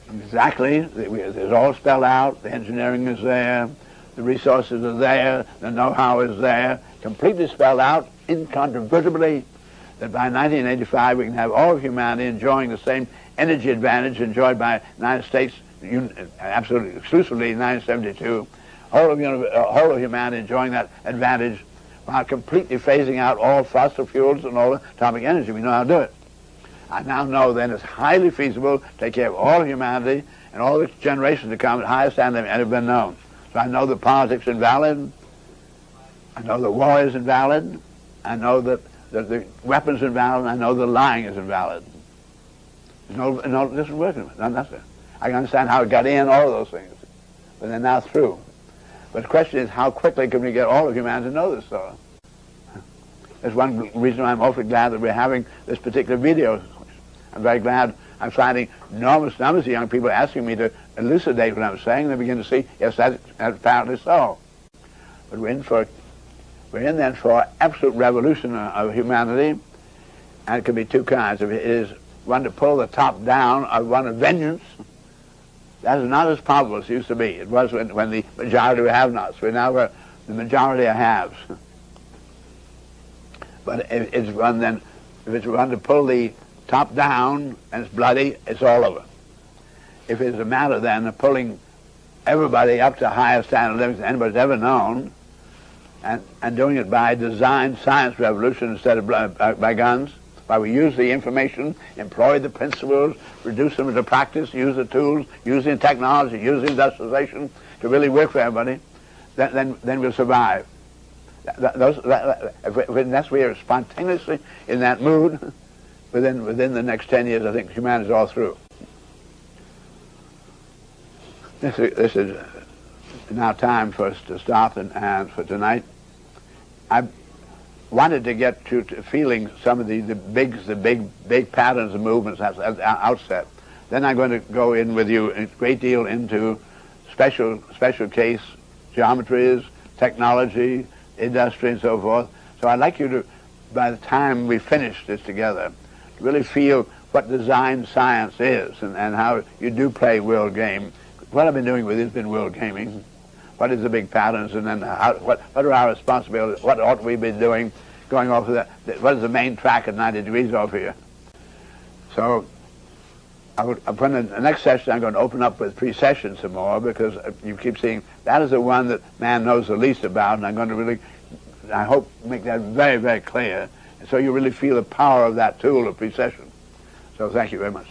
A: exactly, it's all spelled out, the engineering is there, the resources are there, the know-how is there, completely spelled out, incontrovertibly, that by 1985 we can have all of humanity enjoying the same energy advantage enjoyed by the United States, absolutely exclusively in 1972, whole of humanity enjoying that advantage while completely phasing out all fossil fuels and all atomic energy. We know how to do it. I now know then it's highly feasible to take care of all of humanity and all the generations to come at highest standard than ever been known. So I know that politics is invalid. I know that war is invalid. I know that the weapons are invalid. I know the lying is invalid. No, this is working. That's it. I can understand how it got in, all of those things. But they're now through. But the question is, how quickly can we get all of humanity to know this stuff? That's one reason why I'm awfully glad that we're having this particular video. I'm very glad I'm finding enormous numbers of young people asking me to elucidate what I'm saying. They begin to see, yes, that's apparently so. But we're in for We're in then for absolute revolution of humanity, and it can be two kinds. If it is one to pull the top down, or one of vengeance, that is not as powerful as it used to be. It was when the majority were have-nots. We're now where the majority are haves. But if it's one to pull the top down and it's bloody, it's all over. If it's a matter then of pulling everybody up to higher standard of living than anybody's ever known, and doing it by design science revolution instead of by guns, why we use the information, employ the principles, reduce them into practice, use the tools, using technology, using industrialization to really work for everybody, then we'll survive. Unless we are spontaneously in that mood, within the next 10 years, I think humanity is all through. This is now time for us to stop and for tonight. I wanted to get to feeling some of the big patterns of movements at the outset. Then I'm going to go in with you a great deal into special case geometries, technology, industry, and so forth. So I'd like you to, by the time we finish this together, to really feel what design science is and how you do play world game. What I've been doing with it has been world gaming. What is the big patterns, and then what are our responsibilities? What ought we be doing going off of that? What is the main track at 90 degrees over here? So upon the next session, I'm going to open up with precession some more, because you keep seeing that is the one that man knows the least about, and I'm going to really, I hope, make that very, very clear, and so you really feel the power of that tool of precession. So thank you very much.